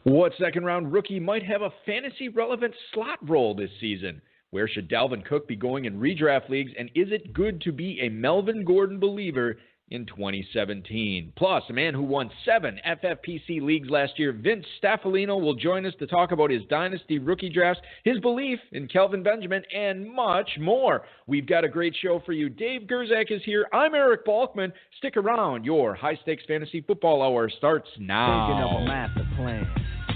What second-round rookie might have a fantasy-relevant slot role this season? Where should Dalvin Cook be going in redraft leagues? And is it good to be a Melvin Gordon believer in 2017? Plus, a man who won 7 FFPC leagues last year, Vince Staffilino, will join us to talk about his Dynasty rookie drafts, his belief in Kelvin Benjamin, and much more. We've got a great show for you. Dave Gerzak is here. I'm Eric Balkman. Stick around. Your high-stakes fantasy football hour starts now. Thinking of a master plan.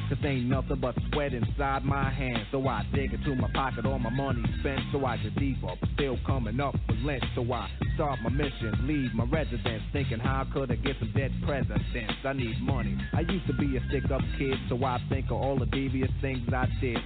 Cause ain't nothing but sweat inside my hands. So I dig into my pocket, all my money spent. So I get deeper, but still coming up for lint. So I start my mission, leave my residence. Thinking how could I get some dead presidents? I need money. I used to be a stick-up kid, so I think of all the devious things I did.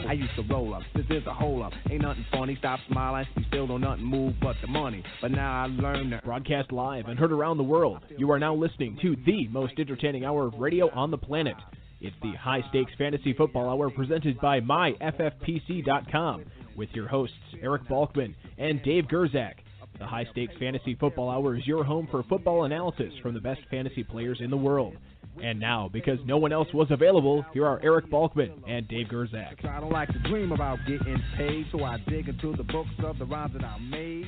I used to roll up, this is a hole up. Ain't nothing funny, stop smiling. You still don't nothing move but the money. But now I learned that. Broadcast live and heard around the world. You are now listening to the most entertaining hour of radio on the planet. It's the High Stakes Fantasy Football Hour presented by MyFFPC.com with your hosts Eric Balkman and Dave Gerzak. The High Stakes Fantasy Football Hour is your home for football analysis from the best fantasy players in the world. And now, because no one else was available, here are Eric Balkman and Dave Gerzak. I don't like to dream about getting paid, so I dig into the books of the rhymes that I made.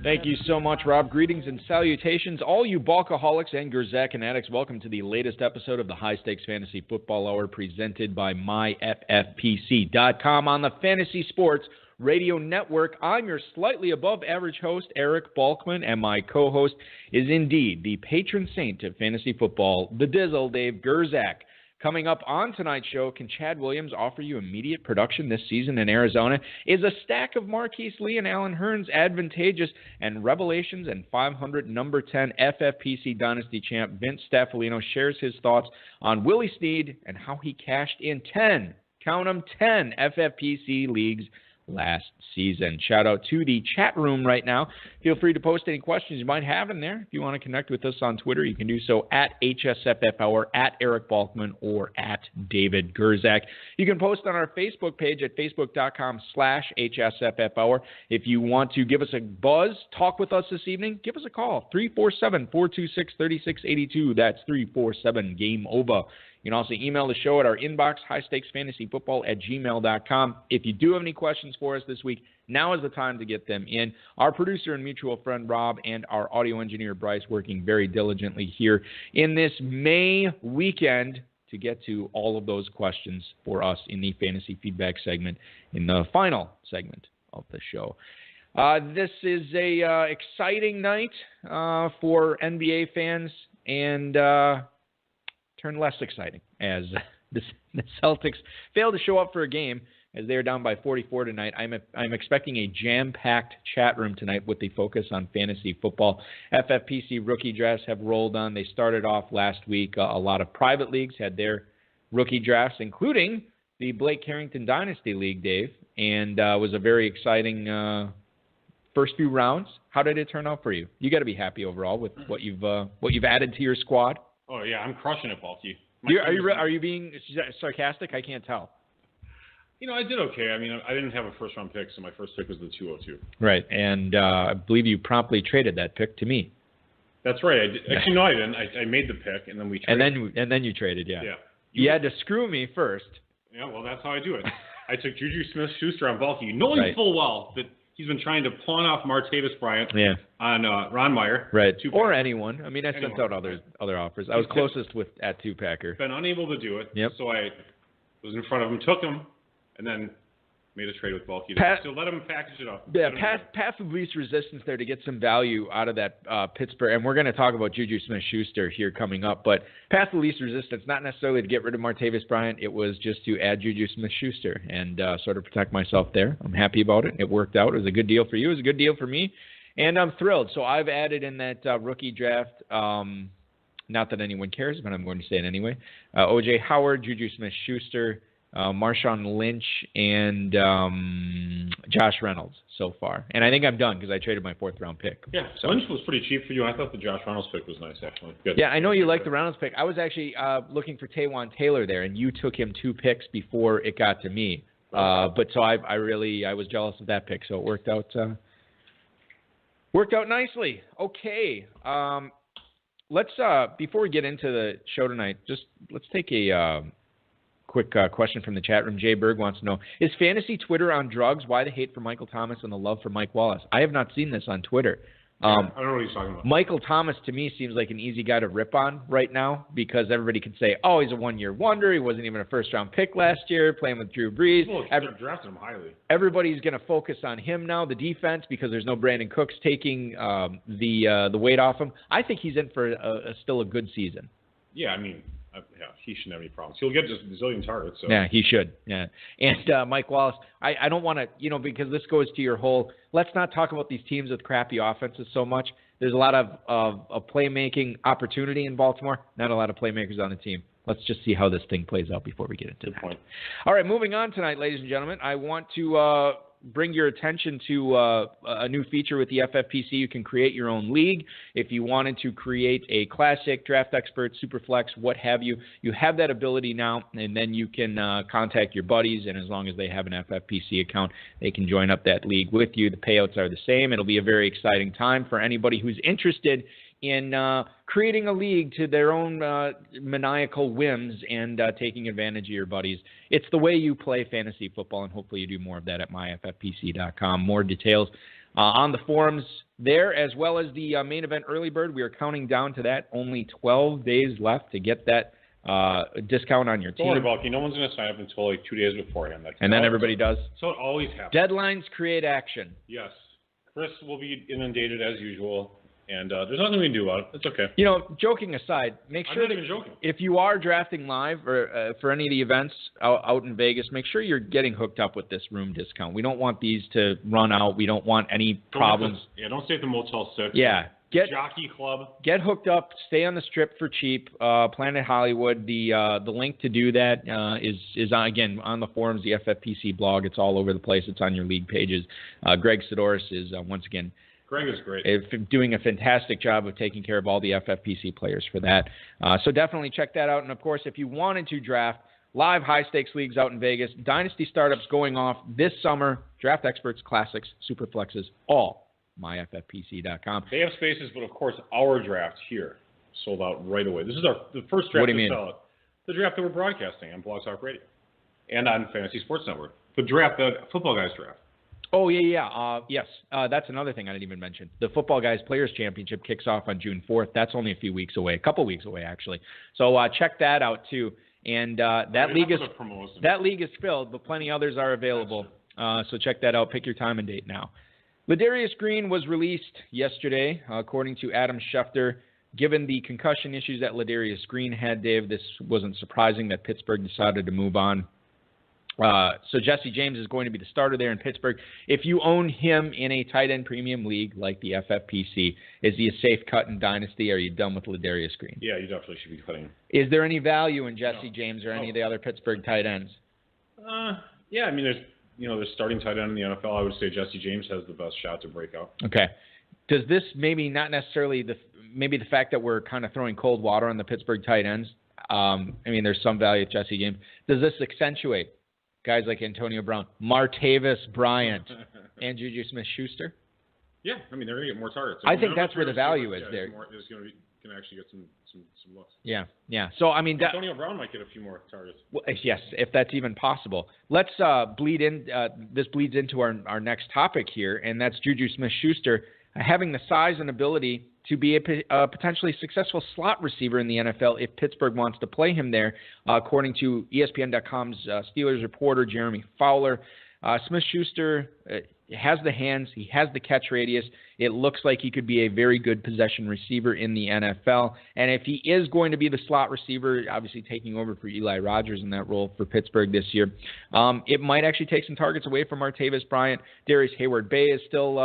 Thank you so much, Rob. Greetings and salutations, all you Balkaholics and Gerzakin addicts. Welcome to the latest episode of the High Stakes Fantasy Football Hour presented by MyFFPC.com on the Fantasy Sports Radio Network. I'm your slightly above average host, Eric Balkman, and my co-host is indeed the patron saint of fantasy football, the Dizzle, Dave Gerzak. Coming up on tonight's show, can Chad Williams offer you immediate production this season in Arizona? Is a stack of Marquise Lee and Alan Hearns advantageous? And Revelations and 500 number 10 FFPC Dynasty champ Vince Staffilino shares his thoughts on Willie Snead and how he cashed in 10, count them, 10 FFPC leagues last season. Shout out to the chat room right now. Feel free to post any questions you might have in there. If you want to connect with us on Twitter, you can do so at HSFF Hour, at Eric Balkman, or at David Gerzak. You can post on our Facebook page at facebook.com/HSFF Hour. If you want to give us a buzz, talk with us this evening, give us a call, 347-426-3682. That's 347-GAME-OVA. You can also email the show at our inbox, highstakesfantasyfootball@gmail.com. If you do have any questions for us this week, now is the time to get them in. Our producer and mutual friend, Rob, and our audio engineer, Bryce, working very diligently here in this May weekend to get to all of those questions for us in the fantasy feedback segment, in the final segment of the show. This is a exciting night for NBA fans, and turned less exciting as the Celtics failed to show up for a game as they are down by 44 tonight. I'm expecting a jam-packed chat room tonight with the focus on fantasy football. FFPC rookie drafts have rolled on. They started off last week. A lot of private leagues had their rookie drafts, including the Blake Carrington Dynasty League, Dave, and it was a very exciting first few rounds. How did it turn out for you? You got to be happy overall with what you've added to your squad. Oh, yeah, I'm crushing it, Balky. Are you being sarcastic? I can't tell. You know, I did okay. I mean, I didn't have a first-round pick, so my first pick was the 202. Right, and I believe you promptly traded that pick to me. That's right. I did. Actually, no, I didn't. I made the pick, and then we traded. And then you traded, yeah. Yeah. You had to screw me first. Yeah, well, that's how I do it. I took JuJu Smith-Schuster on Balky, knowing full well that he's been trying to pawn off Martellus Bennett on Ron Meyer. Right. Or anyone. I mean, I sent out other offers. I was closest at two-packer. Been unable to do it. Yep. So I was in front of him, took him, and then made a trade with Balky to let him package it up. Yeah, path of least resistance there to get some value out of that Pittsburgh. And we're going to talk about JuJu Smith-Schuster here coming up. But path of least resistance, not necessarily to get rid of Martellus Bennett. It was just to add JuJu Smith-Schuster and sort of protect myself there. I'm happy about it. It worked out. It was a good deal for you. It was a good deal for me. And I'm thrilled. So I've added in that rookie draft, not that anyone cares, but I'm going to say it anyway, O.J. Howard, JuJu Smith-Schuster, Marshawn Lynch, and Josh Reynolds so far. And I think I'm done because I traded my fourth-round pick. Yeah, so Lynch was pretty cheap for you. I thought the Josh Reynolds pick was nice, actually. Good. Yeah, I know you like the Reynolds pick. I was actually looking for Taywan Taylor there, and you took him 2 picks before it got to me. But so I was jealous of that pick, so it worked out nicely. Okay. let's before we get into the show tonight, let's take a quick question from the chat room. Jay Berg wants to know, is fantasy Twitter on drugs? Why the hate for Michael Thomas and the love for Mike Wallace? I have not seen this on Twitter. I don't know what he's talking about. Michael Thomas, to me, seems like an easy guy to rip on right now because everybody can say, oh, he's a one-year wonder. He wasn't even a first-round pick last year, playing with Drew Brees. Well, drafted him highly. Everybody's going to focus on him now, the defense, because there's no Brandon Cooks taking the weight off him. I think he's in for still a good season. Yeah, I mean, he shouldn't have any problems. He'll get just a zillion targets. So. Yeah, he should. Yeah. And Mike Wallace, I don't want to, because this goes to your whole, let's not talk about these teams with crappy offenses so much. There's a lot of playmaking opportunity in Baltimore, not a lot of playmakers on the team. Let's just see how this thing plays out before we get into Good that. Point. All right, moving on tonight, ladies and gentlemen, I want to bring your attention to a new feature with the FFPC. You can create your own league. If you wanted to create a classic, draft expert, super flex, what have you, you have that ability now, and then you can contact your buddies, and as long as they have an FFPC account, they can join up that league with you. The payouts are the same. It'll be a very exciting time for anybody who's interested in creating a league to their own maniacal whims and taking advantage of your buddies. It's the way you play fantasy football, and hopefully you do more of that at myffpc.com. More details on the forums there, as well as the main event early bird. We are counting down to that. Only 12 days left to get that discount on your team. Don't worry, Balky. No one's going to sign up until like 2 days beforehand. And then everybody does. So it always happens. Deadlines create action. Yes. Chris will be inundated as usual. And there's nothing we can do about it. It's okay. Joking aside, make sure I'm not even joking. If you are drafting live or for any of the events out in Vegas, make sure you're getting hooked up with this room discount. We don't want these to run out. We don't want any problems. Don't stay at the Motel 6. Yeah. Jockey Club. Get hooked up. Stay on the Strip for cheap. Planet Hollywood. The link to do that is again on the forums, the FFPC blog. It's all over the place. It's on your league pages. Greg Sidoris is once again. Greg is great. Doing a fantastic job of taking care of all the FFPC players for that. So definitely check that out. And, of course, if you wanted to draft live high-stakes leagues out in Vegas, Dynasty startups going off this summer, draft experts, classics, super flexes, all myffpc.com. They have spaces, but, of course, our draft here sold out right away. This is the first draft to sell out. The draft that we're broadcasting on Blog Talk Radio and on Fantasy Sports Network. The Football Guys draft. Oh, yeah. Yes, that's another thing I didn't even mention. The Football Guys Players Championship kicks off on June 4th. That's only a few weeks away, a couple weeks away, actually. So check that out, too. And that league is filled, but plenty others are available. So check that out. Pick your time and date now. Ladarius Green was released yesterday, according to Adam Schefter. Given the concussion issues that Ladarius Green had, Dave, this wasn't surprising that Pittsburgh decided to move on. So Jesse James is going to be the starter there in Pittsburgh. If you own him in a tight end premium league like the FFPC, is he a safe cut in Dynasty? Or are you done with Ladarius Green? Yeah, you definitely should be cutting him. Is there any value in Jesse James or any of the other Pittsburgh tight ends? Yeah, I mean, there's starting tight end in the NFL. I would say Jesse James has the best shot to break out. Okay. Does this maybe not necessarily the fact that we're kind of throwing cold water on the Pittsburgh tight ends? I mean, there's some value with Jesse James. Does this accentuate guys like Antonio Brown, Martavis Bryant, and JuJu Smith-Schuster? Yeah, I mean, they're going to get more targets. I think that's where the value is there. He's going to actually get some looks. Yeah. So, I mean, Antonio Brown might get a few more targets. Well, yes, if that's even possible. Let's bleed in. This bleeds into our next topic here, and that's JuJu Smith-Schuster having the size and ability to be a potentially successful slot receiver in the NFL if Pittsburgh wants to play him there, according to ESPN.com's Steelers reporter Jeremy Fowler. Smith-Schuster has the hands. He has the catch radius. It looks like he could be a very good possession receiver in the NFL. And if he is going to be the slot receiver, obviously taking over for Eli Rogers in that role for Pittsburgh this year, it might actually take some targets away from Martavis Bryant. Darius Hayward-Bay is still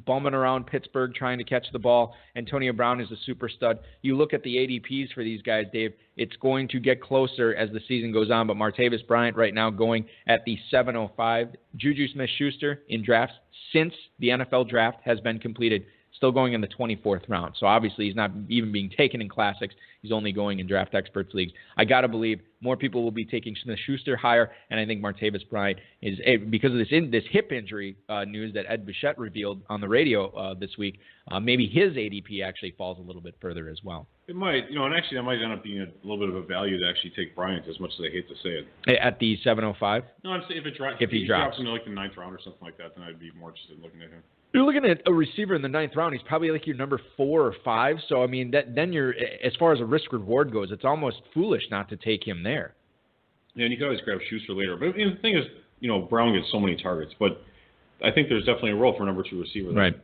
bumming around Pittsburgh trying to catch the ball. Antonio Brown is a super stud. You look at the ADPs for these guys, Dave, it's going to get closer as the season goes on, but Martavis Bryant right now going at the 705. JuJu Smith-Schuster in drafts since the NFL draft has been completed, still going in the 24th round. So obviously he's not even being taken in classics. He's only going in draft experts leagues. I got to believe more people will be taking Smith-Schuster higher, and I think Martavis Bryant is, because of this hip injury news that Ed Bichette revealed on the radio this week, maybe his ADP actually falls a little bit further as well. It might, and actually that might end up being a little bit of a value to actually take Bryant, as much as I hate to say it. At the 705? No, I'm saying if he drops into like the 9th round or something like that, then I'd be more interested in looking at him. You're looking at a receiver in the 9th round. He's probably like your number 4 or 5. So, I mean, then you're, as far as a risk-reward goes, it's almost foolish not to take him there. Yeah, and you can always grab Schuster later. But the thing is, Brown gets so many targets. But I think there's definitely a role for a number 2 receiver that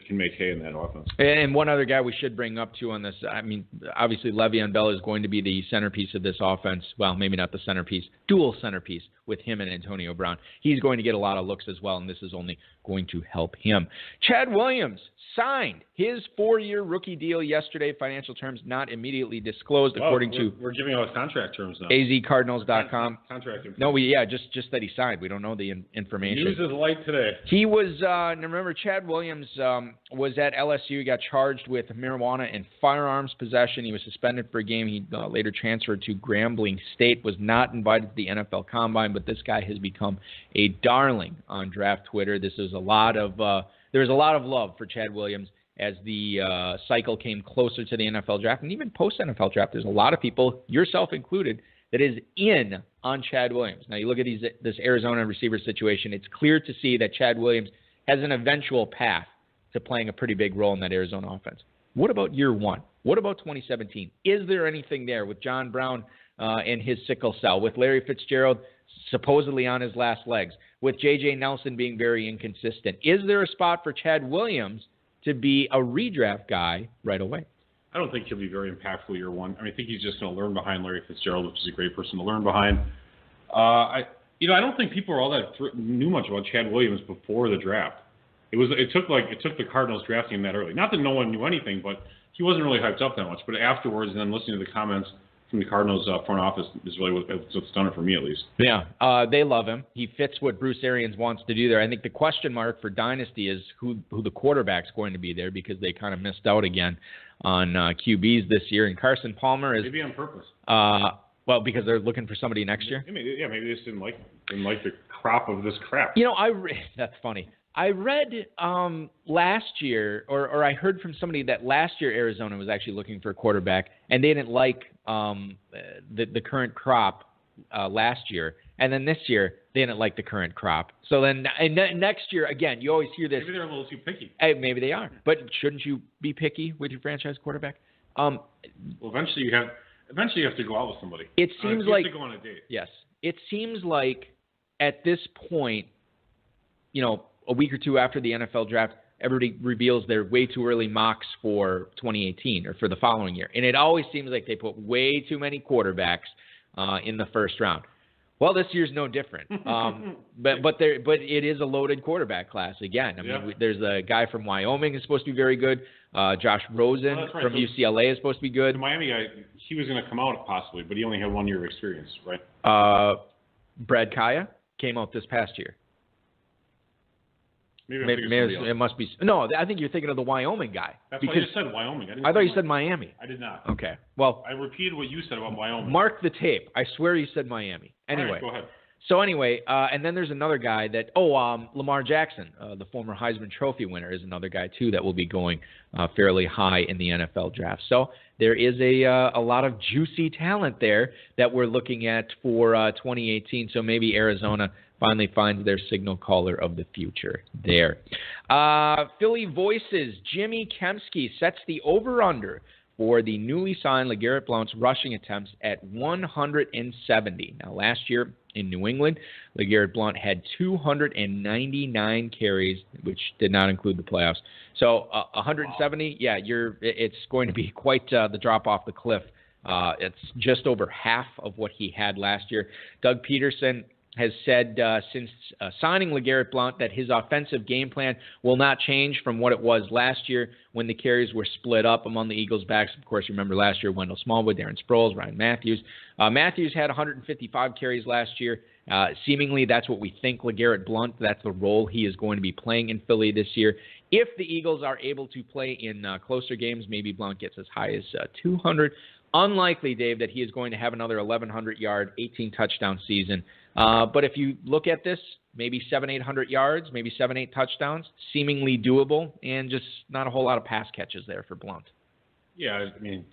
can make hay in that offense. And one other guy we should bring up, too, on this, I mean, obviously Le'Veon Bell is going to be the centerpiece of this offense. Well, maybe not the centerpiece, dual centerpiece with him and Antonio Brown. He's going to get a lot of looks as well, and this is only going to help him. Chad Williams signed his 4-year rookie deal yesterday. Financial terms not immediately disclosed, according to... We're giving out contract terms now. azcardinals.com. Contract information. No, just that he signed. We don't know the information. News is light today. He was, remember, Chad Williams was at LSU. He got charged with marijuana and firearms possession. He was suspended for a game. He later transferred to Grambling State, was not invited to the NFL Combine, but this guy has become a darling on draft Twitter. This is there's a lot of love for Chad Williams as the cycle came closer to the NFL draft, and even post-NFL draft. There's a lot of people, yourself included, that is in on Chad Williams. Now, you look at this Arizona receiver situation, it's clear to see that Chad Williams has an eventual path to playing a pretty big role in that Arizona offense. What about year one? What about 2017? Is there anything there with John Brown and his sickle cell, with Larry Fitzgerald supposedly on his last legs, with J.J. Nelson being very inconsistent? Is there a spot for Chad Williams to be a redraft guy right away? I don't think he'll be very impactful year one. I think he's just going to learn behind Larry Fitzgerald, which is a great person to learn behind. I don't think people are all that knew much about Chad Williams before the draft. It took the Cardinals drafting him that early. Not that no one knew anything, but he wasn't really hyped up that much. But afterwards, and then listening to the comments from the Cardinals front office is really what's done it for me, at least. Yeah, they love him. He fits what Bruce Arians wants to do there. I think the question mark for Dynasty is who the quarterback's going to be there, because they kind of missed out again on QBs this year. And Carson Palmer is maybe on purpose. Well, because they're looking for somebody next year. Maybe they just didn't like the crop of this crap. That's funny. I read last year, or I heard from somebody that last year Arizona was actually looking for a quarterback, and they didn't like the current crop last year. And then this year, they didn't like the current crop. So then next year, again, you always hear this. Maybe they're a little too picky. Hey, maybe they are. But shouldn't you be picky with your franchise quarterback? Well, eventually you have to go out with somebody. It seems like you have to go on a date. Yes. It seems like at this point, a week or two after the NFL draft, everybody reveals their way too early mocks for 2018 or for the following year. And it always seems like they put way too many quarterbacks in the first round. Well, this year's no different. But it is a loaded quarterback class again. I mean, there's a guy from Wyoming who's supposed to be very good. Josh Rosen from UCLA is supposed to be good. The Miami guy, he was going to come out possibly, but he only had 1 year of experience, right? Brad Kaya came out this past year. Maybe it must be. No, I think you're thinking of the Wyoming guy. That's why I just said Wyoming. I thought you said Miami. I did not. Okay. Well, I repeated what you said about Wyoming. Mark the tape. I swear you said Miami. Anyway. All right, go ahead. So anyway, and then there's another guy that, Lamar Jackson, the former Heisman Trophy winner, is another guy too that will be going fairly high in the NFL draft. So there is a lot of juicy talent there that we're looking at for 2018. So maybe Arizona finally finds their signal caller of the future there. Philly Voices, Jimmy Kempski sets the over-under for the newly signed LeGarrette Blount's rushing attempts at 170. Now, last year in New England, LeGarrette Blount had 299 carries, which did not include the playoffs. So 170, it's going to be quite the drop off the cliff. It's just over half of what he had last year. Doug Peterson has said since signing LeGarrette Blount that his offensive game plan will not change from what it was last year when the carries were split up among the Eagles' backs. Of course, you remember last year, Wendell Smallwood, Darren Sproles, Ryan Matthews. Matthews had 155 carries last year. Seemingly, that's what we think LeGarrette Blount, that's the role he is going to be playing in Philly this year. If the Eagles are able to play in closer games, maybe Blount gets as high as 200. Unlikely, Dave, that he is going to have another 1,100-yard, 18-touchdown season. But if you look at this, maybe 700-800 yards, maybe 7-8 touchdowns, seemingly doable, and just not a whole lot of pass catches there for Blount. Yeah, I mean,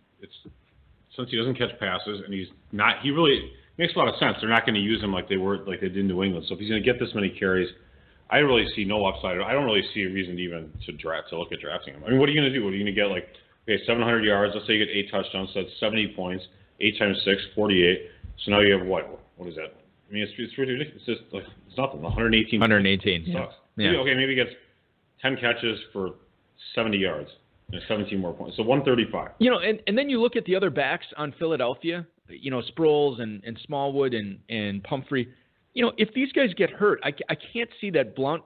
since he doesn't catch passes and he really makes a lot of sense. They're not going to use him like they did in New England. So if he's going to get this many carries, I really see no upside. I don't really see a reason even to look at drafting him. I mean, what are you going to do? What are you going to get, like, okay, 700 yards, let's say you get 8 touchdowns, so that's 70 points, 8 times 6, 48. So now you have what? What is that? I mean, it's ridiculous. It's just like, it's nothing. 118. 118. Yeah. Maybe, okay, maybe he gets 10 catches for 70 yards and 17 more points. So 135. And then you look at the other backs on Philadelphia, Sproles and Smallwood and Pumphrey. If these guys get hurt, I can't see that Blount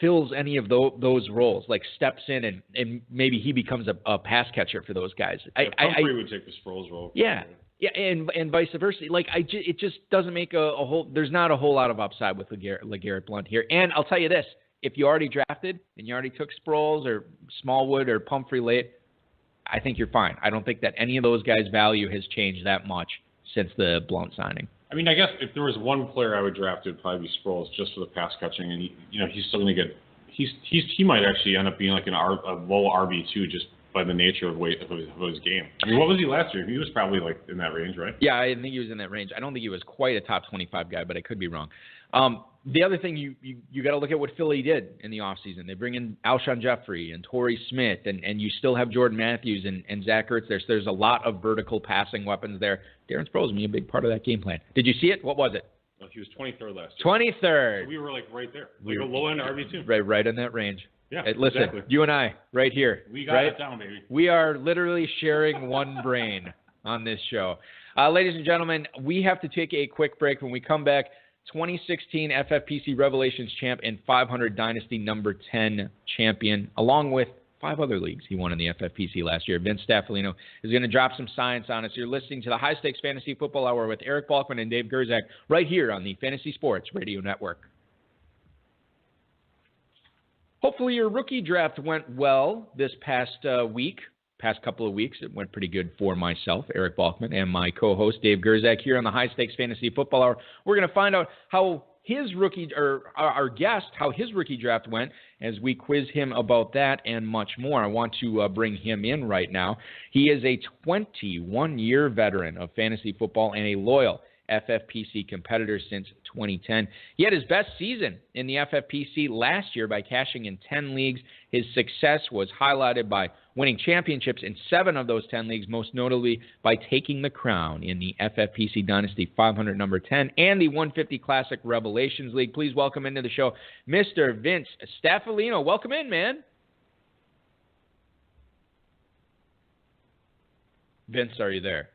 fills any of those roles, steps in and maybe he becomes a pass catcher for those guys. Pumphrey would take the Sproles role. Yeah. Yeah, and vice versa. It just doesn't make a whole. There's not a whole lot of upside with LeGarrette Blount here. And I'll tell you this: if you already drafted and you already took Sproles or Smallwood or Pumphrey late, I think you're fine. I don't think that any of those guys' value has changed that much since the Blount signing. I mean, I guess if there was one player I would draft, it would probably be Sproles, just for the pass catching, and he's still going to get. He might actually end up being like a low RB2 just by the nature of his game. I mean, what was he last year? He was probably in that range, right? Yeah, I think he was in that range. I don't think he was quite a top 25 guy, but I could be wrong. The other thing you got to look at what Philly did in the offseason. They bring in Alshon Jeffrey and Torrey Smith, and you still have Jordan Matthews and Zach Ertz there. So there's a lot of vertical passing weapons there. Darren Sproles will be a big part of that game plan. Did you see it? What was it? Well, he was 23rd last year. 23rd. So we were right there. A low end RB2. Right in that range. Yeah, listen, exactly. You and I, right here. We got it down, baby. We are literally sharing one brain on this show. Ladies and gentlemen, we have to take a quick break. When we come back, 2016 FFPC Revelations champ and 500 Dynasty number 10 champion, along with 5 other leagues he won in the FFPC last year. Vince Staffilino is going to drop some science on us. You're listening to the High Stakes Fantasy Football Hour with Eric Balkman and Dave Gerzak right here on the Fantasy Sports Radio Network. Hopefully your rookie draft went well this past couple of weeks. It went pretty good for myself, Eric Balkman, and my co-host Dave Gerzak here on the High Stakes Fantasy Football Hour. We're going to find out how our guest, how his rookie draft went as we quiz him about that and much more. I want to bring him in right now. He is a 21-year veteran of fantasy football and a loyal FFPC competitor since 2010. He had his best season in the FFPC last year by cashing in 10 leagues. His success was highlighted by winning championships in 7 of those 10 leagues, most notably by taking the crown in the FFPC Dynasty 500 number 10 and the 150 Classic Revelations League. Please welcome into the show, Mr. Vince Staffilino. Welcome in, man. Vince, are you there?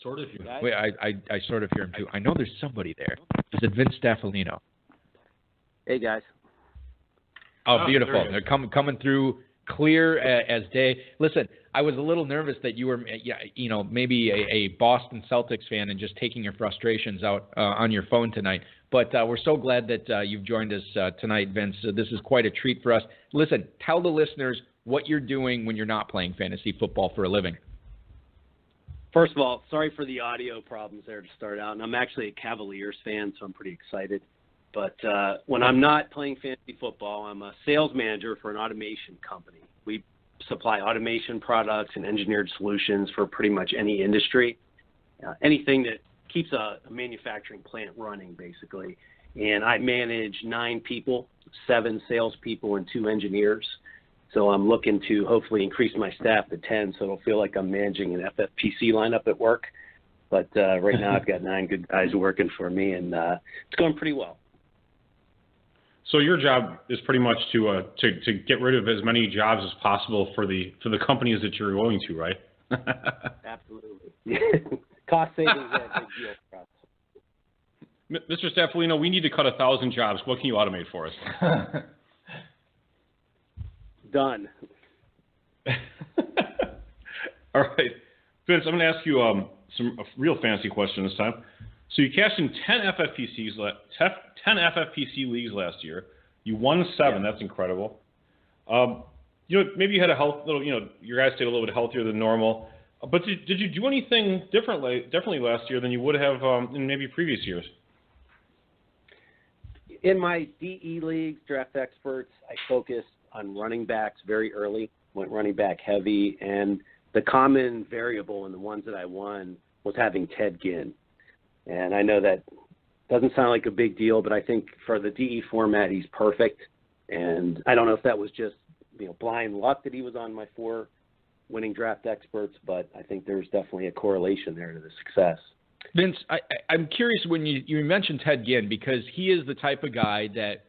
Sort of hear him. Wait, I sort of hear him too. I know there's somebody there. Is it Vince Staffilino? Hey, guys. Oh, beautiful. They're coming through clear as day. Listen, I was a little nervous that you were, maybe a Boston Celtics fan and just taking your frustrations out on your phone tonight. But we're so glad that you've joined us tonight, Vince. This is quite a treat for us. Listen, tell the listeners what you're doing when you're not playing fantasy football for a living. First of all, sorry for the audio problems there to start out. And I'm actually a Cavaliers fan, so I'm pretty excited. But when I'm not playing fantasy football, I'm a sales manager for an automation company. We supply automation products and engineered solutions for pretty much any industry, anything that keeps a manufacturing plant running, basically. And I manage 9 people, 7 salespeople, and 2 engineers. So I'm looking to hopefully increase my staff to 10, so it'll feel like I'm managing an FFPC lineup at work. But right now I've got 9 good guys working for me, and it's going pretty well. So your job is pretty much to get rid of as many jobs as possible for the companies that you're going to, right? Absolutely. Cost savings are a big deal for us. Mr. Staffilino, we need to cut 1,000 jobs. What can you automate for us? Done. All right. Vince, I'm going to ask you a real fancy question this time. So you cashed in 10 FFPC leagues last year. You won 7. Yeah. That's incredible. Maybe you had your guys stayed a little bit healthier than normal. But did you do anything differently last year than you would have in maybe previous years? In my DE leagues, draft experts, I focused on running backs very early, went running back heavy, and the common variable in the ones that I won was having Ted Ginn. And I know that doesn't sound like a big deal, but I think for the DE format, he's perfect. And I don't know if that was just blind luck that he was on my 4 winning draft experts, but I think there's definitely a correlation there to the success. Vince, I'm curious when you mentioned Ted Ginn, because he is the type of guy that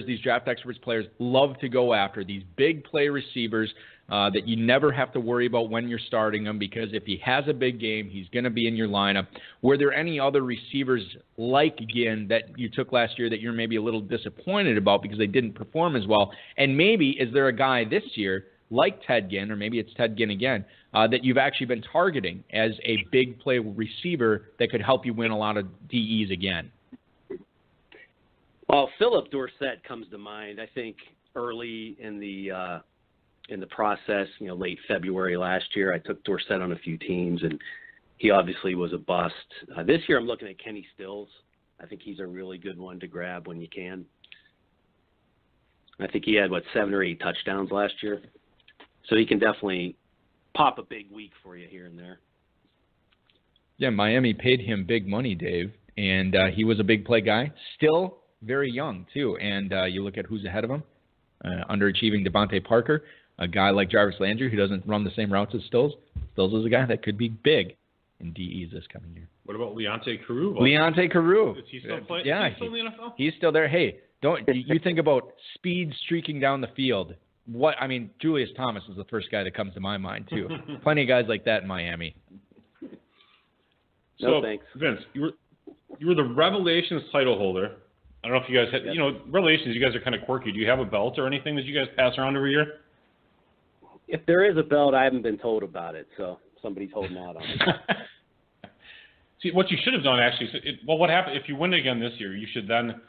these draft experts players, love to go after, these big play receivers that you never have to worry about when you're starting them, because if he has a big game, he's going to be in your lineup. Were there any other receivers like Ginn that you took last year that you're maybe a little disappointed about because they didn't perform as well? And maybe is there a guy this year like Ted Ginn, or maybe it's Ted Ginn again, that you've actually been targeting as a big play receiver that could help you win a lot of DEs again? Well, Philip Dorsett comes to mind. I think early in the process, late February last year, I took Dorsett on a few teams, and he obviously was a bust. This year I'm looking at Kenny Stills. I think he's a really good one to grab when you can. I think he had, 7 or 8 touchdowns last year. So he can definitely pop a big week for you here and there. Yeah, Miami paid him big money, Dave, and he was a big play guy. Still very young, too. And you look at who's ahead of him, underachieving Devontae Parker, a guy like Jarvis Landry who doesn't run the same routes as Stills. Stills is a guy that could be big in DEs this coming year. What about Leonte Carrou? Leonte Carrou. Is he still playing? Yeah, is he still in the NFL? He's still there. Hey, you think about speed streaking down the field. Julius Thomas is the first guy that comes to my mind, too. Plenty of guys like that in Miami. No, thanks. Vince, you were the Revelations title holder. I don't know if you guys had, Revelations, you guys are kind of quirky. Do you have a belt or anything that you guys pass around every year? If there is a belt, I haven't been told about it, so somebody's holding out on it. See, what you should have done, actually, what happened, if you win again this year, you should then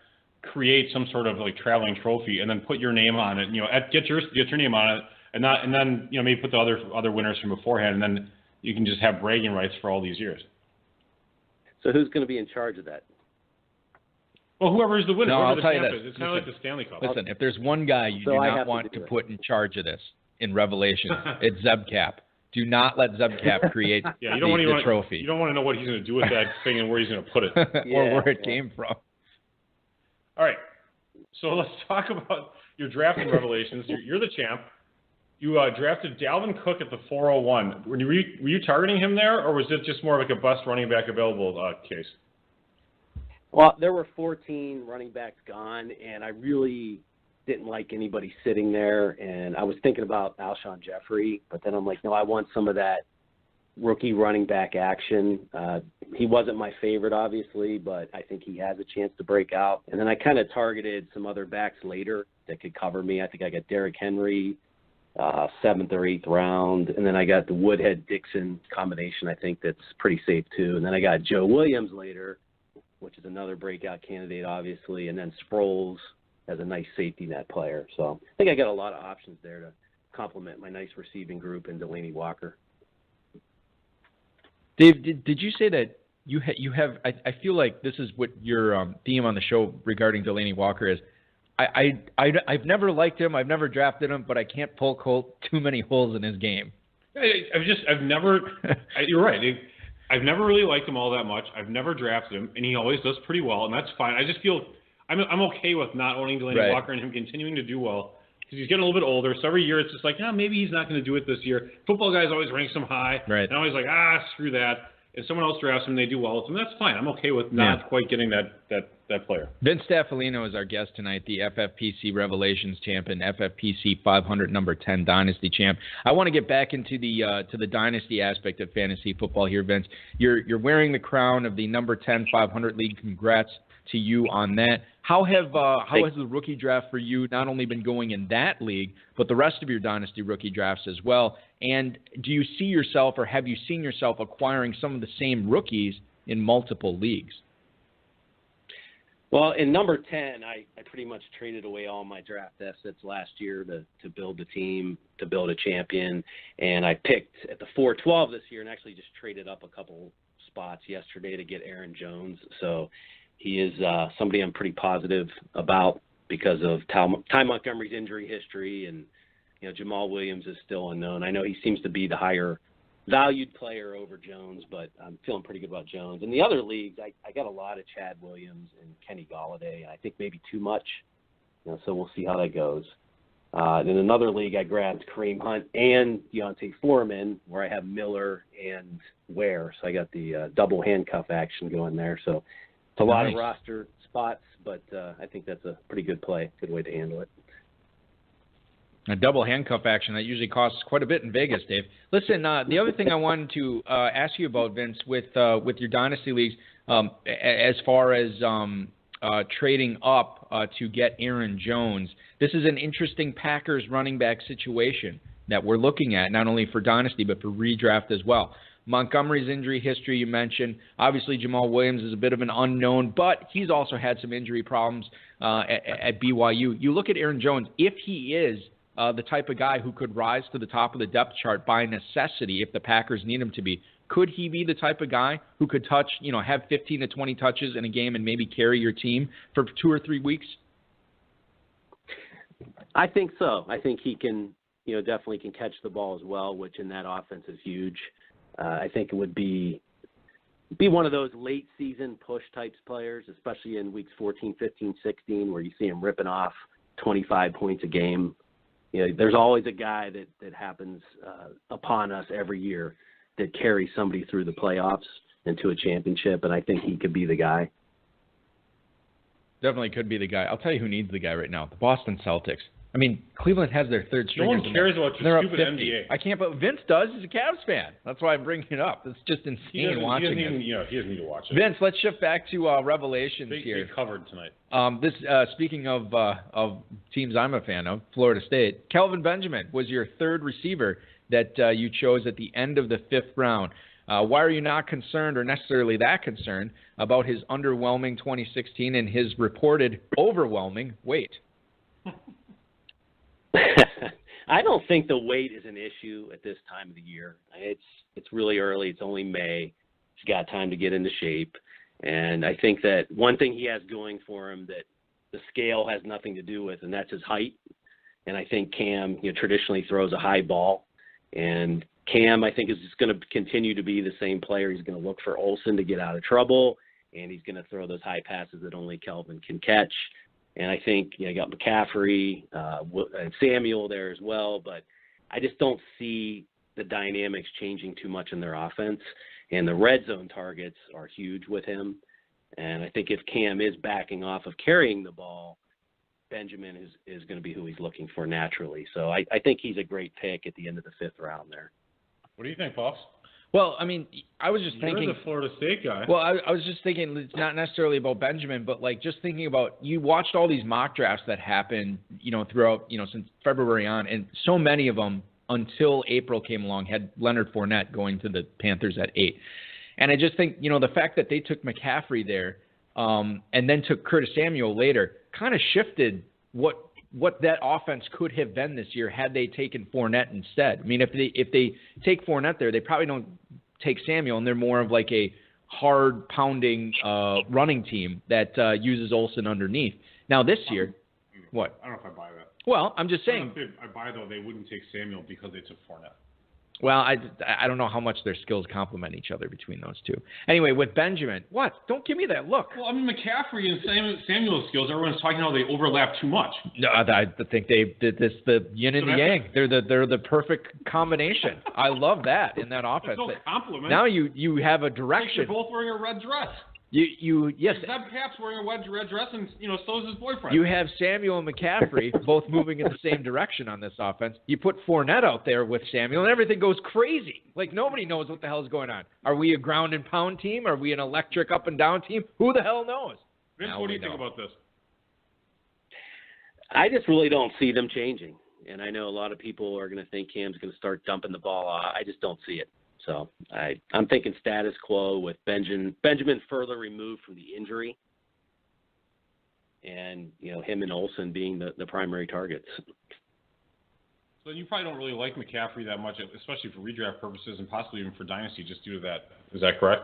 create some sort of traveling trophy and then put your name on it. Get your name on it, and then maybe put the other winners from beforehand, and then you can just have bragging rights for all these years. So who's going to be in charge of that? Well, whoever is the winner. No, I'll tell you this. It's kind of like the Stanley Cup. Listen, if there's one guy you do not want to put in charge of this in Revelation, it's Zebcap. Do not let Zebcap create the trophy. You don't want to know what he's going to do with that thing and where he's going to put it. Or where it came from. All right, so let's talk about your drafting Revelations. You're the champ. You drafted Dalvin Cook at the 401. Were you targeting him there, or was it just more like a bust running back available case? Well, there were 14 running backs gone, and I really didn't like anybody sitting there. And I was thinking about Alshon Jeffrey, but then I'm like, no, I want some of that rookie running back action. He wasn't my favorite, obviously, but I think he has a chance to break out. And then I kind of targeted some other backs later that could cover me. I think I got Derrick Henry, 7th or 8th round. And then I got the Woodhead-Dixon combination, I think that's pretty safe too. And then I got Joe Williams later, which is another breakout candidate, obviously. And then Sproles as a nice safety net player. So I think I got a lot of options there to complement my nice receiving group and Delanie Walker. Dave, did you say that you have? I feel like this is what your theme on the show regarding Delanie Walker is. I've never liked him. I've never drafted him, but I can't poke too many holes in his game. I've never. You're right. I've never really liked him all that much. I've never drafted him, and he always does pretty well, and that's fine. I just feel I'm okay with not owning Delanie Walker and him continuing to do well. Because he's getting a little bit older, so every year it's just like, maybe he's not going to do it this year. Football guys always rank him high, and I'm always like, screw that. if someone else drafts him and they do well with him, that's fine. I'm okay with not quite getting that player. Vince Staffilino is our guest tonight, the FFPC Revelations champion, FFPC 500 number 10 Dynasty champ. I want to get back into the Dynasty aspect of fantasy football here, Vince. You're wearing the crown of the number 10 500 league. Congrats to you on that. How has the rookie draft for you not only been going in that league, but the rest of your Dynasty rookie drafts as well? And do you see yourself, or have you seen yourself acquiring some of the same rookies in multiple leagues? Well, in number 10, I pretty much traded away all my draft assets last year to build a team, to build a champion, and I picked at the 412 this year and actually just traded up a couple spots yesterday to get Aaron Jones. So he is somebody I'm pretty positive about because of Ty Montgomery's injury history, and Jamal Williams is still unknown. I know he seems to be the higher valued player over Jones, but I'm feeling pretty good about Jones. In the other leagues, I got a lot of Chad Williams and Kenny Golladay. I think maybe too much, so we'll see how that goes. In another league, I grabbed Kareem Hunt and Deontay Foreman, where I have Miller and Ware. So I got the double handcuff action going there. So it's a lot of roster spots, but I think that's a pretty good play, good way to handle it. A double handcuff action that usually costs quite a bit in Vegas, Dave. Listen, the other thing I wanted to ask you about, Vince, with your Dynasty leagues, as far as trading up to get Aaron Jones, this is an interesting Packers running back situation that we're looking at, not only for Dynasty but for redraft as well. Montgomery's injury history you mentioned. Obviously, Jamal Williams is a bit of an unknown, but he's also had some injury problems at BYU. You look at Aaron Jones, if he is the type of guy who could rise to the top of the depth chart by necessity if the Packers need him to be, could he be the type of guy who could have 15 to 20 touches in a game and maybe carry your team for 2 or 3 weeks? I think so. I think he can, definitely can catch the ball as well, which in that offense is huge. I think it would be one of those late season push types players, especially in weeks 14, 15, 16, where you see him ripping off 25 points a game. There's always a guy that happens upon us every year that carries somebody through the playoffs into a championship, and I think he could be the guy. Definitely could be the guy. I'll tell you who needs the guy right now, the Boston Celtics. I mean, Cleveland has their third string. No one cares about your stupid NBA. I can't, but Vince does. He's a Cavs fan. That's why I'm bringing it up. It's just insane watching it. He doesn't need to watch it. Vince, let's shift back to Revelations here. They covered tonight. Speaking of teams I'm a fan of, Florida State, Kelvin Benjamin was your third receiver that you chose at the end of the 5th round. Why are you not concerned, or necessarily that concerned, about his underwhelming 2016 and his reported overwhelming weight? I don't think the weight is an issue at this time of the year. It's really early. It's only May. He's got time to get into shape. And I think that one thing he has going for him that the scale has nothing to do with, and that's his height. And I think Cam, traditionally throws a high ball. And Cam, I think, is just going to continue to be the same player. He's going to look for Olsen to get out of trouble, and he's going to throw those high passes that only Kelvin can catch. And I think you got McCaffrey and Samuel there as well, but I just don't see the dynamics changing too much in their offense. And the red zone targets are huge with him. And I think if Cam is backing off of carrying the ball, Benjamin is going to be who he's looking for naturally. So I think he's a great pick at the end of the 5th round there. What do you think, Pops? Well, I mean, I was just thinking. You're the Florida State guy. Well, I was just thinking, it's not necessarily about Benjamin, but just thinking about, you watched all these mock drafts that happened, throughout, since February on, and so many of them until April came along had Leonard Fournette going to the Panthers at 8. And I just think, the fact that they took McCaffrey there, and then took Curtis Samuel later, kind of shifted what that offense could have been this year had they taken Fournette instead. I mean, if they take Fournette there, they probably don't take Samuel, and they're more of like a hard-pounding running team that uses Olsen underneath. Now this year, what? I don't know if I buy that. Well, I'm just saying. I buy, though, they wouldn't take Samuel because they took Fournette. Well, I don't know how much their skills complement each other between those two. Anyway, with Benjamin, what? Don't give me that look. Well, I mean, McCaffrey and Samuel's skills, everyone's talking how they overlap too much. No, I think they did this the yin and the yang. They're the perfect combination. I love that in that offense. No compliment. Now you have a direction. They're both wearing a red dress. Yes. Zeb Cap's wearing a red dress, and so is his boyfriend. You have Samuel and McCaffrey both moving in the same direction on this offense. You put Fournette out there with Samuel, and everything goes crazy. Like nobody knows what the hell is going on. Are we a ground and pound team? Are we an electric up and down team? Who the hell knows? Vince, what do you think about this? I just really don't see them changing, and I know a lot of people are going to think Cam's going to start dumping the ball. I just don't see it. So I'm thinking status quo with Benjamin further removed from the injury, and him and Olsen being the primary targets. So you probably don't really like McCaffrey that much, especially for redraft purposes and possibly even for Dynasty, just due to that. Is that correct?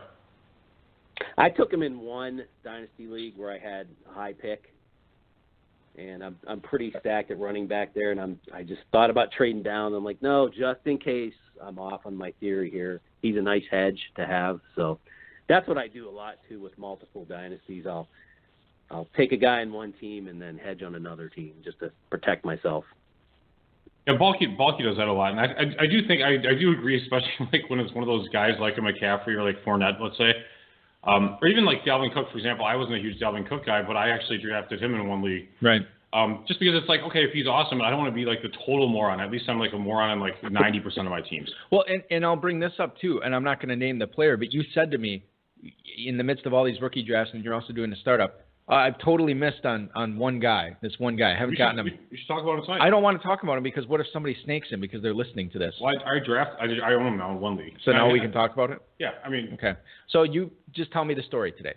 I took him in one Dynasty league where I had a high pick, and I'm pretty stacked at running back there, and I just thought about trading down. I'm like, no, just in case I'm off on my theory here. He's a nice hedge to have. So that's what I do a lot too with multiple dynasties. I'll take a guy in one team and then hedge on another team just to protect myself. Yeah, Balky does that a lot, and I do think I do agree, especially like when it's one of those guys like a McCaffrey or like Fournette, let's say, or even like Dalvin Cook, for example. I wasn't a huge Dalvin Cook guy, but I actually drafted him in one league. Right. Just because it's like, okay, if he's awesome, I don't want to be like the total moron. At least I'm like a moron on like 90% of my teams. Well, and I'll bring this up too, and I'm not going to name the player, but you said to me in the midst of all these rookie drafts, and you're also doing the startup, I've totally missed on one guy, this one guy. I haven't gotten him. We should talk about him tonight. I don't want to talk about him because what if somebody snakes him because they're listening to this? Well, I own him now in one league. So now we can talk about it? Yeah, I mean. Okay. So you just tell me the story today,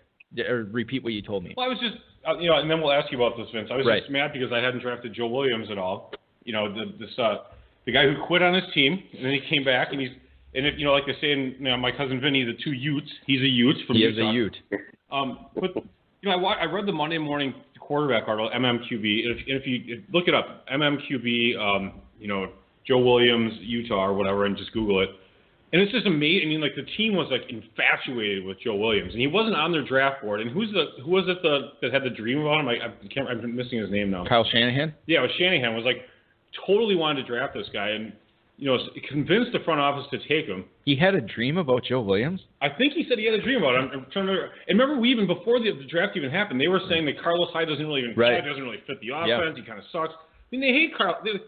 or repeat what you told me. Well, I was just, and then we'll ask you about this, Vince. I was right. just mad because I hadn't drafted Joe Williams at all. The guy who quit on his team, and then he came back, and like they say in my cousin Vinny, the two Utes. He's a Ute from Utah. He is a Ute. But I read the Monday morning quarterback article, MMQB. If you look it up, MMQB, Joe Williams, Utah, or whatever, and just Google it. And it's just amazing. I mean, like the team was like infatuated with Joe Williams, and he wasn't on their draft board. And who was it that had the dream about him? I'm missing his name now. Kyle Shanahan. Yeah, it was Shanahan. Was like totally wanted to draft this guy, and convinced the front office to take him. He had a dream about Joe Williams? I think he said he had a dream about him. I'm trying to remember. And remember, even before the draft even happened, they were saying that Carlos Hyde doesn't really fit the offense. Yeah. He kind of sucks. I mean, they hate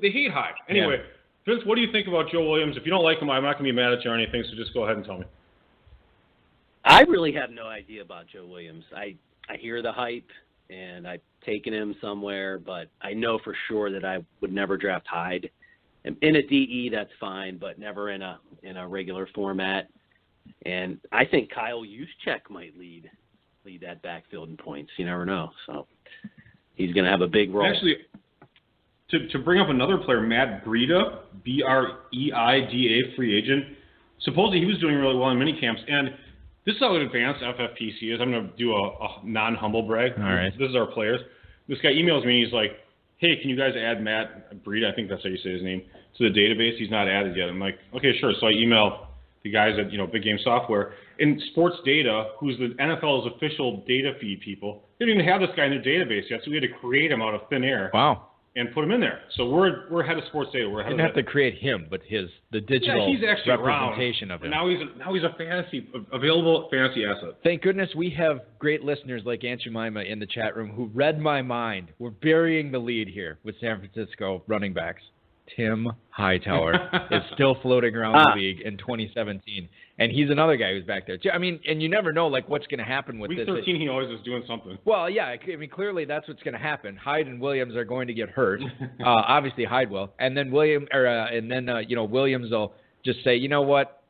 they hate Hyde. Anyway. Yeah. Vince, what do you think about Joe Williams? If you don't like him, I'm not going to be mad at you or anything, so just go ahead and tell me. I really have no idea about Joe Williams. I hear the hype, and I've taken him somewhere, but I know for sure that I would never draft Hyde. In a DE, that's fine, but never in a regular format. And I think Kyle Juszczyk might lead that backfield in points. You never know. So he's going to have a big role. Actually, to bring up another player, Matt Breida, Breida, free agent. Supposedly he was doing really well in minicamps, and this is how advanced FFPC is. I'm going to do a non-humble brag. All right. This is our players. This guy emails me, and he's like, hey, can you guys add Matt Breida, I think that's how you say his name, to the database? He's not added yet. I'm like, okay, sure. So I email the guys at Big Game Software. In Sports Data, who's the NFL's official data feed people, they didn't even have this guy in their database yet, so we had to create him out of thin air. Wow. And put him in there. So we're ahead of Sports Data. We're ahead. You didn't have to create him, but the digital representation of him. Now he's a available fantasy asset. Thank goodness we have great listeners like Aunt Jemima in the chat room who read my mind. We're burying the lead here with San Francisco running backs. Tim Hightower is still floating around the league in 2017, and he's another guy who's back there. I mean, and you never know what's going to happen with Week this. 13, he always is doing something. Well, yeah, I mean, clearly that's what's going to happen. Hyde and Williams are going to get hurt. Obviously, Hyde will, and then Williams will just say, you know what,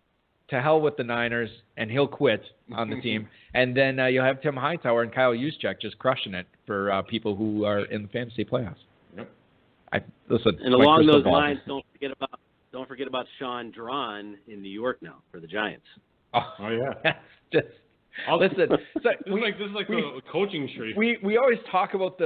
to hell with the Niners, and he'll quit on the team, and then you'll have Tim Hightower and Kyle Juszczyk just crushing it for people who are in the fantasy playoffs. Listen, and along those lines, don't forget about Sean Drawn in New York now for the Giants. Oh yeah. Listen, so this is like the coaching tree. We always talk about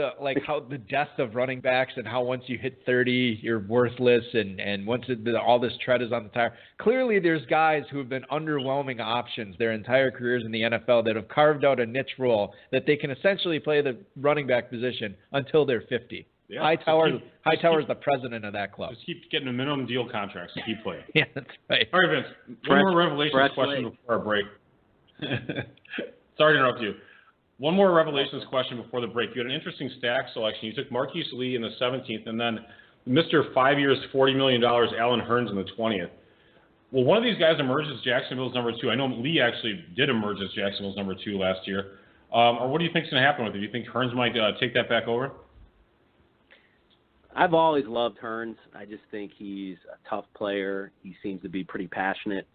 how the death of running backs and how once you hit 30 you're worthless and once all this tread is on the tire. Clearly there's guys who have been underwhelming options their entire careers in the NFL that have carved out a niche role that they can essentially play the running back position until they're 50. Yeah, Hightower's the president of that club. Just keep getting a minimum deal contract to keep playing. Yeah, that's right. All right, Vince. One more Revelations question before our break. Sorry to interrupt you. One more Revelations question before the break. You had an interesting stack selection. You took Marquise Lee in the 17th, and then Mr. 5 years, $40 million, Alan Hearns in the 20th. Will one of these guys emerge as Jacksonville's number 2? I know Lee actually did emerge as Jacksonville's number 2 last year. Or what do you think is going to happen with it? Do you think Hearns might take that back over? I've always loved Hearns. I just think he's a tough player. He seems to be pretty passionate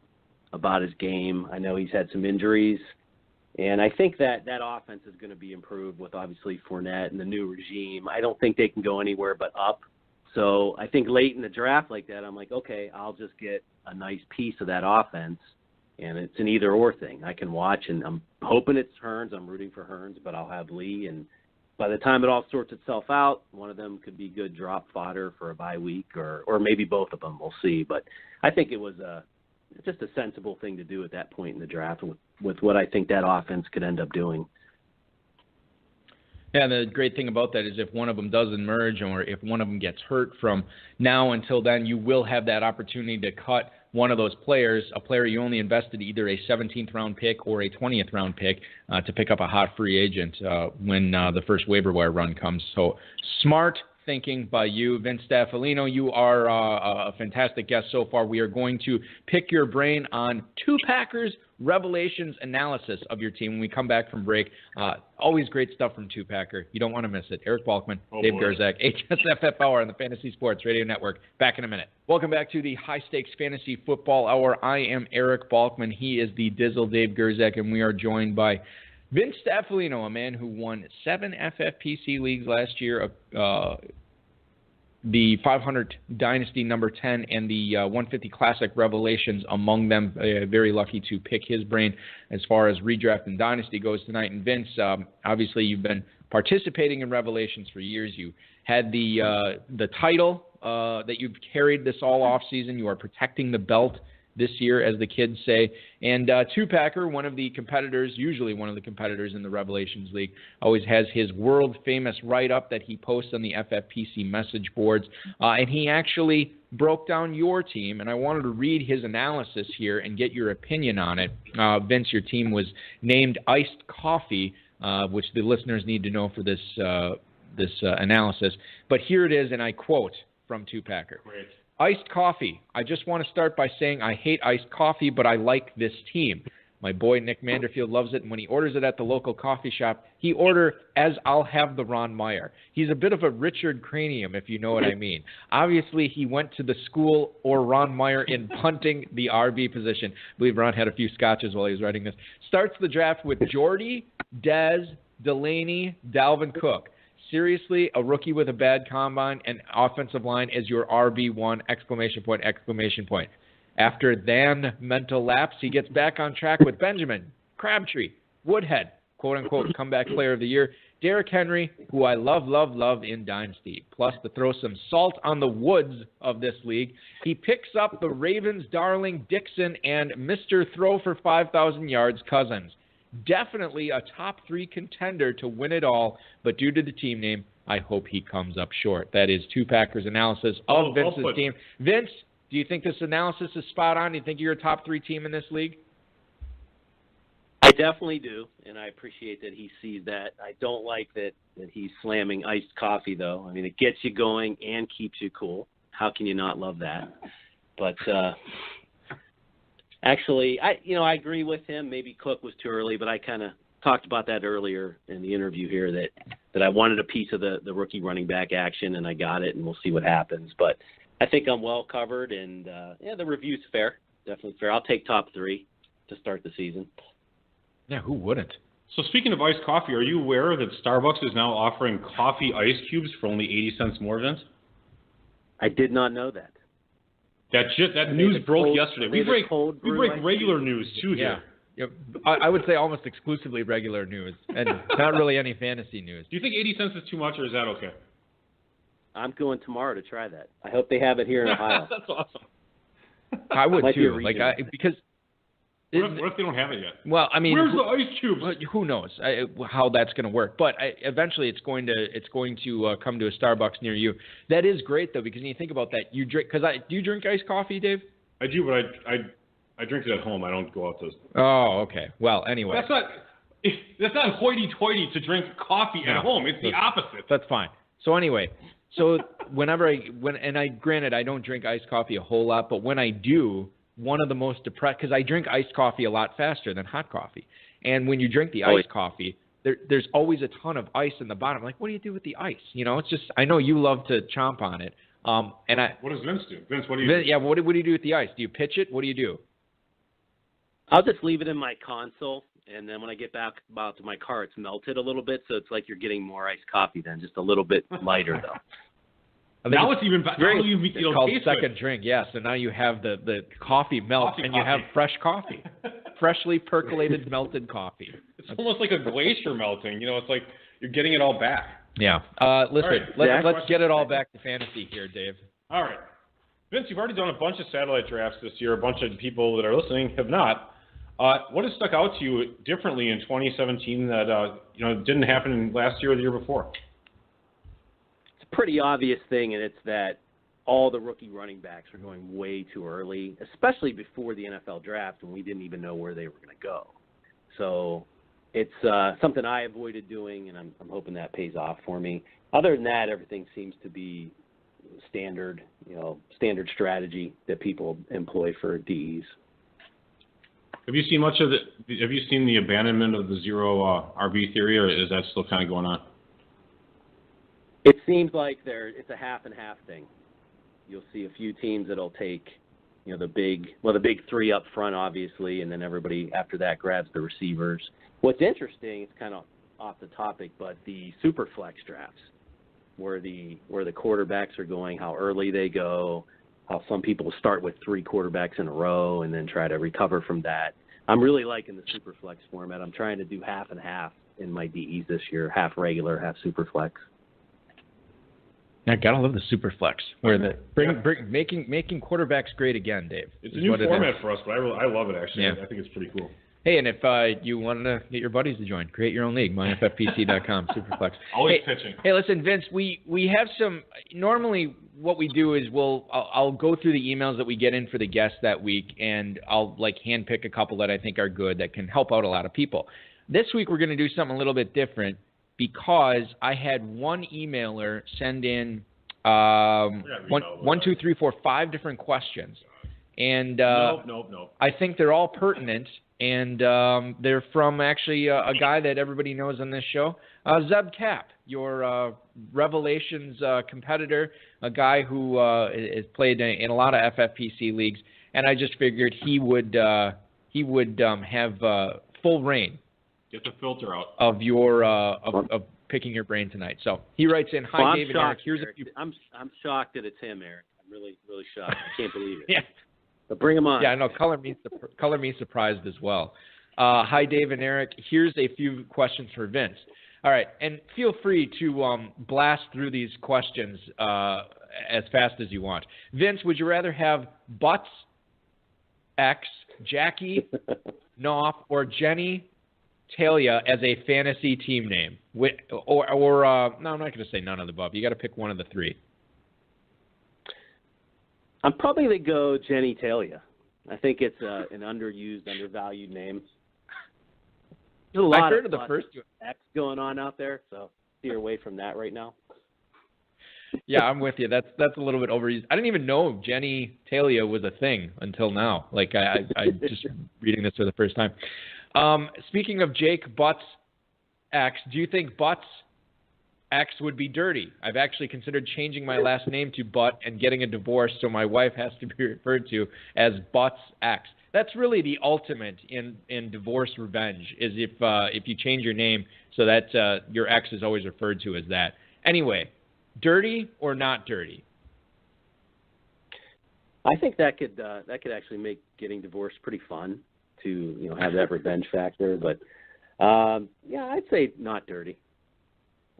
about his game. I know he's had some injuries. And I think that offense is going to be improved with, obviously, Fournette and the new regime. I don't think they can go anywhere but up. So I think late in the draft like that, I'm like, okay, I'll just get a nice piece of that offense. And it's an either-or thing. I can watch, and I'm hoping it's Hearns. I'm rooting for Hearns, but I'll have Lee. And by the time it all sorts itself out, one of them could be good drop fodder for a bye week, or maybe both of them. We'll see. But I think it was just a sensible thing to do at that point in the draft with what I think that offense could end up doing. Yeah, the great thing about that is if one of them does emerge or if one of them gets hurt from now until then, you will have that opportunity to cut one of those players, a player you only invested either a 17th round pick or a 20th round pick to pick up a hot free agent when the first waiver wire run comes. So smart thinking by you, Vince Staffilino. You are a fantastic guest so far. We are going to pick your brain on Two Packers Revelations analysis of your team when we come back from break. Always great stuff from Two Packer. You don't want to miss it. Eric Balkman, Dave Gerzak, HSFF Hour on the Fantasy Sports Radio Network. Back in a minute. Welcome back to the High Stakes Fantasy Football Hour. I am Eric Balkman. He is the Dizzle Dave Gerzak, and we are joined by Vince Staffilino, a man who won 7 FFPC leagues last year, the 500 Dynasty number 10 and the 150 Classic Revelations among them. Very lucky to pick his brain as far as redraft and Dynasty goes tonight. And Vince, obviously you've been participating in Revelations for years. You had the title that you've carried this all off season. You are protecting the belt this year, as the kids say. And Two Packer, one of the competitors, usually one of the competitors in the Revelations League, always has his world-famous write-up that he posts on the FFPC message boards. And he actually broke down your team, and I wanted to read his analysis here and get your opinion on it. Vince, your team was named Iced Coffee, which the listeners need to know for this analysis. But here it is, and I quote from Two Packer. Great. Iced coffee. I just want to start by saying I hate iced coffee, but I like this team. My boy Nick Manderfield loves it, and when he orders it at the local coffee shop, he orders as I'll have the Ron Meyer. He's a bit of a Richard Cranium, if you know what I mean. Obviously, he went to the school or Ron Meyer in punting the RB position. I believe Ron had a few scotches while he was writing this. Starts the draft with Jordy, Dez, Delanie, Dalvin Cook. Seriously, a rookie with a bad combine and offensive line is your RB1, exclamation point, exclamation point. After then mental lapse, he gets back on track with Benjamin, Crabtree, Woodhead, quote-unquote comeback player of the year, Derrick Henry, who I love in Dynasty. Plus, to throw some salt on the woods of this league, he picks up the Ravens' darling Dixon and Mr. Throw for 5,000 yards, Cousins. Definitely a top 3 contender to win it all, but due to the team name, I hope he comes up short. That is Two Packers analysis of Vince's team. Vince, do you think this analysis is spot on? Do you think you're a top 3 team in this league? I definitely do, and I appreciate that he sees that. I don't like that he's slamming iced coffee, though. I mean, it gets you going and keeps you cool. How can you not love that? But actually, I agree with him. Maybe Cook was too early, but I kind of talked about that earlier in the interview here that I wanted a piece of the rookie running back action, and I got it, and we'll see what happens. But I think I'm well covered, and the review's fair, definitely fair. I'll take top 3 to start the season. Yeah, who wouldn't? So speaking of iced coffee, are you aware that Starbucks is now offering coffee ice cubes for only 80 cents more, Vince? I did not know that. That news broke yesterday. We break regular news too here. I would say almost exclusively regular news and not really any fantasy news. Do you think 80 cents is too much, or is that okay? I'm going tomorrow to try that. I hope they have it here in Ohio. That's awesome. I would too, because. What if they don't have it yet? Well, I mean, where's the ice cubes? Who knows how that's going to work? But eventually, it's going to come to a Starbucks near you. That is great though, because when you think about that, you drink. Do you drink iced coffee, Dave? I do, but I drink it at home. I don't go out to. Oh, okay. Well, anyway, that's not hoity-toity to drink coffee at home. It's the opposite. That's fine. So anyway, granted, I don't drink iced coffee a whole lot, but when I do. One of the most depressed, because I drink iced coffee a lot faster than hot coffee. And when you drink the iced coffee, there's always a ton of ice in the bottom. Like, what do you do with the ice? It's just, I know you love to chomp on it. What does Vince do? Vince, what do you do? Yeah, what do you do with the ice? Do you pitch it? What do you do? I'll just leave it in my console, and then when I get back out to my car, it's melted a little bit, so it's like you're getting more iced coffee then, just a little bit lighter, though. Now it's even better. It's called second drink, yeah. So now you have the coffee melt, and you have fresh coffee. Freshly percolated melted coffee. It's almost like a glacier melting. It's like you're getting it all back. Yeah. Listen, let's get it all back to fantasy here, Dave. All right. Vince, you've already done a bunch of satellite drafts this year. A bunch of people that are listening have not. What has stuck out to you differently in 2017 that didn't happen last year or the year before? Pretty obvious thing, and it's that all the rookie running backs are going way too early, especially before the NFL draft when we didn't even know where they were going to go. So it's something I avoided doing, and I'm hoping that pays off for me. Other than that, everything seems to be standard strategy that people employ for DEs. Have you seen Have you seen the abandonment of the zero RB theory, or is that still kind of going on? It seems like it's a half and half thing. You'll see a few teams that'll take, the big three up front, obviously, and then everybody after that grabs the receivers. What's interesting, it's kind of off the topic, but the super flex drafts, where the quarterbacks are going, how early they go, how some people start with three quarterbacks in a row and then try to recover from that. I'm really liking the super flex format. I'm trying to do half and half in my DEs this year, half regular, half super flex. I gotta love the super flex, where making quarterbacks great again, Dave. It's a new format for us, but I love it actually. Yeah. I think it's pretty cool. Hey, and if you want to get your buddies to join, create your own league, myffpc.com, superflex. Always pitching. Hey, listen, Vince, we have some. Normally, what we do is I'll go through the emails that we get in for the guests that week, and I'll handpick a couple that I think are good that can help out a lot of people. This week, we're going to do something a little bit different. Because I had one emailer send in 5 different questions. And nope. I think they're all pertinent, and they're from actually a guy that everybody knows on this show, Zeb Cap, your Revelations competitor, a guy who has played in a lot of FFPC leagues, and I just figured he would have full reign. Get the filter out of your of picking your brain tonight. So he writes in, "Hi, David, Eric. Here's a few." I'm shocked that it's him, Eric. I'm really shocked. I can't believe it. Yeah. But bring him on. Yeah, no, color me surprised as well. Hi, Dave and Eric. Here's a few questions for Vince. All right, and feel free to blast through these questions as fast as you want. Vince, would you rather have Butts X, Jackie, Knopf, or Jenny Talia as a fantasy team name? No, I'm not going to say none of the above. You got to pick one of the three. I'm probably going to go Jenny Talia. I think it's an underused, undervalued name. There's a lot of the first X going on out there, so steer away from that right now. Yeah, I'm with you. That's a little bit overused. I didn't even know Jenny Talia was a thing until now. I just reading this for the first time. Speaking of Jake Butts X, do you think Butts X would be dirty? I've actually considered changing my last name to Butt and getting a divorce, so my wife has to be referred to as Butts X. That's really the ultimate in divorce revenge, is if you change your name so that your ex is always referred to as that. Anyway, dirty or not dirty? I think that could actually make getting divorced pretty fun to have that revenge factor. But yeah, I'd say not dirty.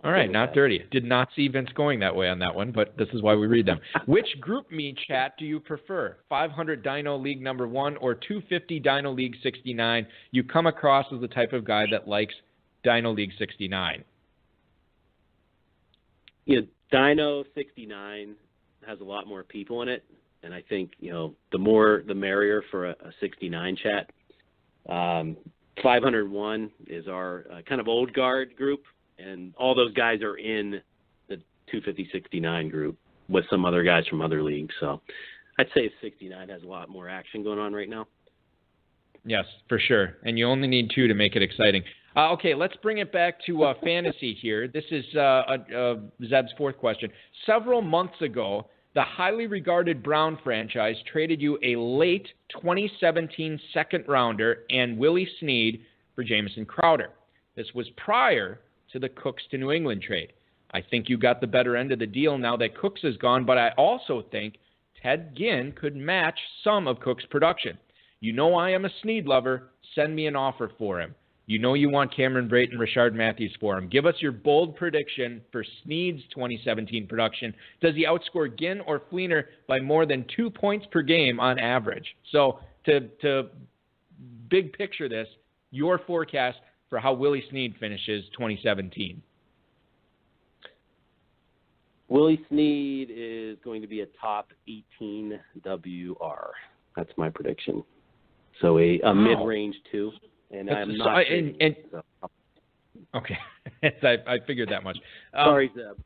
All right, not dirty. Did not see Vince going that way on that one, but this is why we read them. Which group me chat do you prefer? 500 Dino League number 1 or 250 Dino League 69? You come across as the type of guy that likes Dino League 69. Dino 69 has a lot more people in it, and I think, the more the merrier for a 69 chat. 501 is our kind of old guard group, and all those guys are in the 250-69 group with some other guys from other leagues. So I'd say 69 has a lot more action going on right now. Yes, for sure. And you only need 2 to make it exciting. Okay, let's bring it back to fantasy here. This is Zeb's fourth question. Several months ago, the highly regarded Brown franchise traded you a late 2017 second-rounder and Willie Snead for Jamison Crowder. This was prior to the Cooks to New England trade. I think you got the better end of the deal now that Cooks is gone, but I also think Ted Ginn could match some of Cook's production. You know I am a Snead lover. Send me an offer for him. You know you want Cameron Brate and Rashard Matthews for him. Give us your bold prediction for Snead's 2017 production. Does he outscore Ginn or Fleener by more than 2 points per game on average? So to big picture this, your forecast for how Willie Snead finishes 2017. Willie Snead is going to be a top 18 WR. That's my prediction. So a mid-range 2. And I'm not. Okay, I figured that much. Sorry, Zeb.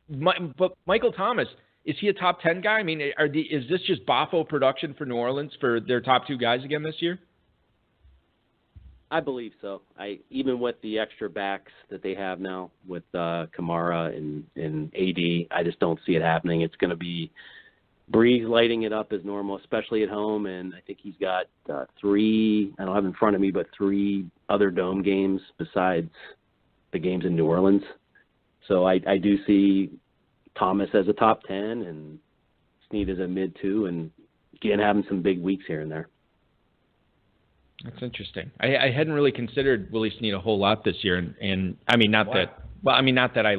But Michael Thomas, is he a top 10 guy? I mean, is this just Boffo production for New Orleans for their top 2 guys again this year? I believe so. Even with the extra backs that they have now with Kamara and AD, I just don't see it happening. It's going to be Breeze lighting it up as normal, especially at home, and I think he's got 3, I don't have in front of me, but 3 other dome games besides the games in New Orleans. So I do see Thomas as a top 10 and Snead as a mid-2, and again, having some big weeks here and there. That's interesting. I hadn't really considered Willie Snead a whole lot this year, and I mean, not that I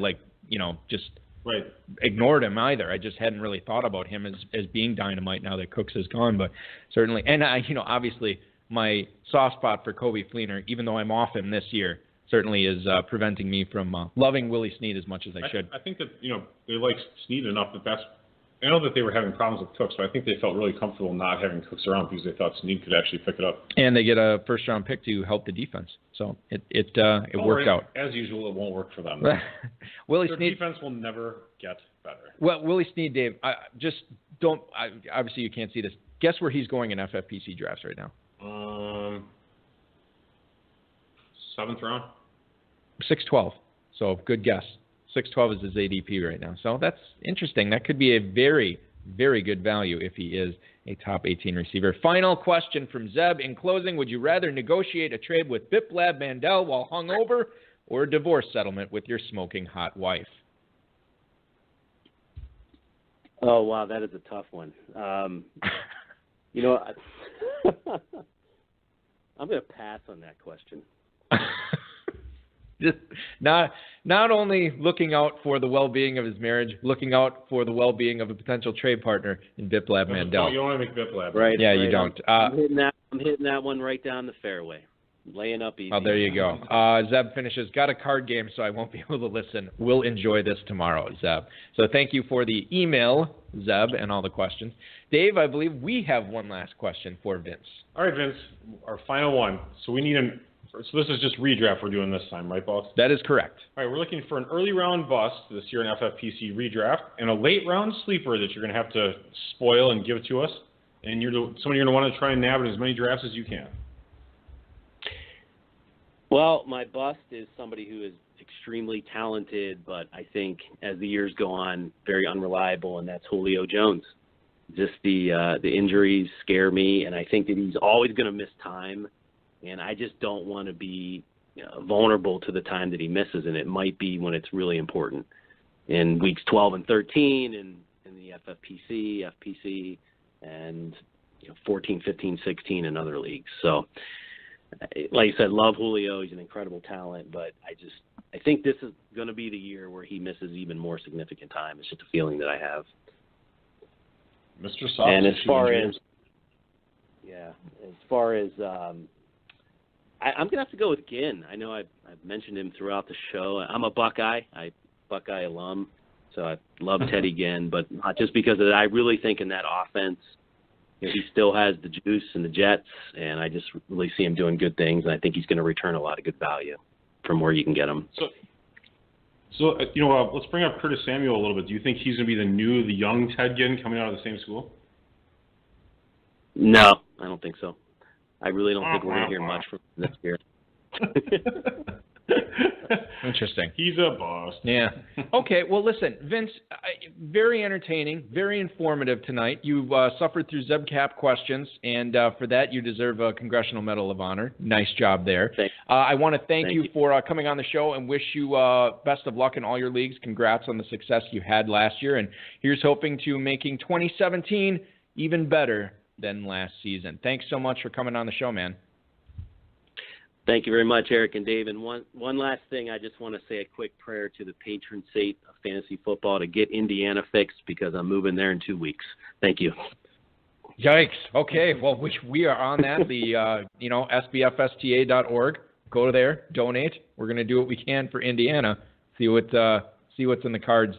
just right. ignored him either. I just hadn't really thought about him as being dynamite now that Cooks is gone. But certainly, and obviously my soft spot for Kobe Fleener, even though I'm off him this year, certainly is preventing me from loving Willie Snead as much as I should. I think that they like Snead enough that I know that they were having problems with Cooks, but I think they felt really comfortable not having Cooks around because they thought Snead could actually pick it up. And they get a first-round pick to help the defense, so it worked out. As usual, it won't work for them. Willie Their Snead defense will never get better. Well, Willie Snead, Dave, obviously you can't see this. Guess where he's going in FFPC drafts right now? 7th round. 612. So good guess. 612 is his ADP right now. So that's interesting. That could be a very, very good value if he is a top 18 receiver. Final question from Zeb. In closing, would you rather negotiate a trade with Biplab Mandel while hungover or a divorce settlement with your smoking hot wife? Oh, wow, that is a tough one. I'm going to pass on that question. Just not only looking out for the well-being of his marriage, looking out for the well-being of a potential trade partner in Biplab Mandel. You don't want to make Biplab. Right. Yeah, right. you don't. I'm hitting that one right down the fairway. Laying up easy. Oh, there you go. Zeb finishes, got a card game, so I won't be able to listen. We'll enjoy this tomorrow, Zeb. So thank you for the email, Zeb, and all the questions. Dave, I believe we have one last question for Vince. All right, Vince, our final one. So we need So this is just redraft we're doing this time, right, boss? That is correct. All right, we're looking for an early round bust this year in FFPC redraft and a late round sleeper that you're going to have to spoil and give to us. And somebody you're going to want to try and nab in as many drafts as you can. Well, my bust is somebody who is extremely talented, but I think as the years go on, very unreliable, and that's Julio Jones. Just the injuries scare me, and I think that he's always going to miss time. And I just don't want to be vulnerable to the time that he misses, and it might be when it's really important in weeks 12 and 13 and in the FFPC, FPC, and 14, 15, 16 in other leagues. So like you said, love Julio. He's an incredible talent, but I think this is going to be the year where he misses even more significant time. It's just a feeling that I have. Mr. Soft. And as far as I'm going to have to go with Ginn. I know I've mentioned him throughout the show. I'm a Buckeye. Buckeye alum, so I love Teddy Ginn, but not just because of that. I really think in that offense, he still has the juice and the jets, and I just really see him doing good things, and I think he's going to return a lot of good value from where you can get him. So let's bring up Curtis Samuel a little bit. Do you think he's going to be the young Ted Ginn coming out of the same school? No, I don't think so. I really don't think we're going to hear much from him this year. Interesting. He's a boss. Yeah. Okay, well, listen, Vince, very entertaining, very informative tonight. You've suffered through ZebCap questions, and for that you deserve a Congressional Medal of Honor. Nice job there. I want to thank you for coming on the show and wish you best of luck in all your leagues. Congrats on the success you had last year, and here's hoping to making 2017 even better than last season. Thanks so much for coming on the show, man. Thank you very much, Eric and Dave. And one last thing, I just want to say a quick prayer to the patron saint of fantasy football to get Indiana fixed because I'm moving there in 2 weeks. Thank you. Yikes. Okay, well, we are on that. The sbfsta.org. Go there, donate. We're going to do what we can for Indiana. See what's in the cards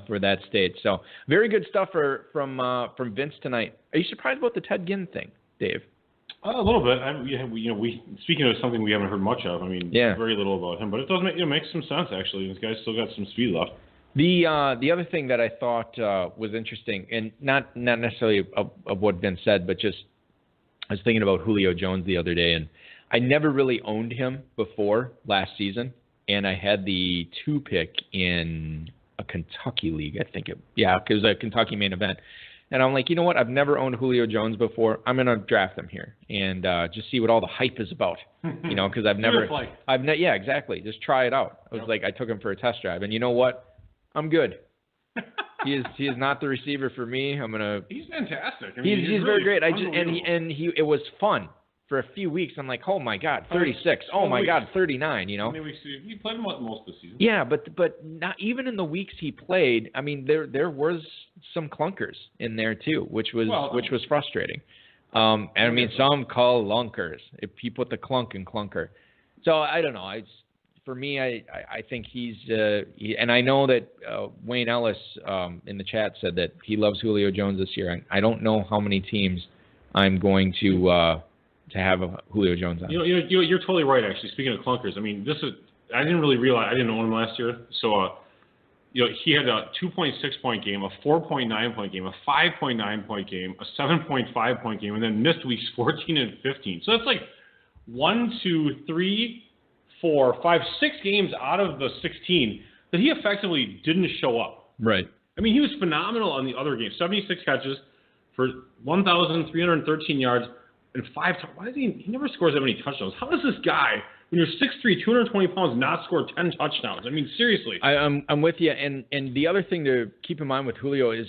for that state. So very good stuff from Vince tonight. Are you surprised about the Ted Ginn thing, Dave? A little bit. We speaking of something we haven't heard much of. I mean, very little about him, but it does make some sense actually. This guy's still got some speed left. The other thing that I thought was interesting, and not necessarily of what Vince said, but just I was thinking about Julio Jones the other day, and I never really owned him before last season, and I had the 2 pick in a Kentucky league. I think it was a Kentucky main event. And I'm like, you know what? I've never owned Julio Jones before. I'm going to draft him here and just see what all the hype is about. Because yeah, exactly. Just try it out. I was like, I took him for a test drive, and you know what? I'm good. He is not the receiver for me. He's fantastic. I mean, he's really very great. It was fun. For a few weeks, I'm like, oh my God, 36. Oh my God, 39. How many weeks you played him most of the season? Yeah, but not even in the weeks he played. I mean, there was some clunkers in there too, which was frustrating. And I mean, some call lunkers if you put the clunk in clunker. So I don't know. For me, I think he's and I know that Wayne Ellis in the chat said that he loves Julio Jones this year. I don't know how many teams I'm going to have a Julio Jones on. You're totally right. Actually, speaking of clunkers, I mean, I didn't really realize I didn't own him last year. So, he had a 2.6 point game, a 4.9 point game, a 5.9 point game, a 7.5 point game, and then missed weeks 14 and 15. So that's like 1, 2, 3, 4, 5, 6 games out of the 16 that he effectively didn't show up. Right. I mean, he was phenomenal on the other games. 76 catches for 1,313 yards. And 5 times. Why does he never scores that many touchdowns? How does this guy, when you're 6'3", 220 pounds, not score 10 touchdowns? I mean, seriously. I'm with you. And the other thing to keep in mind with Julio is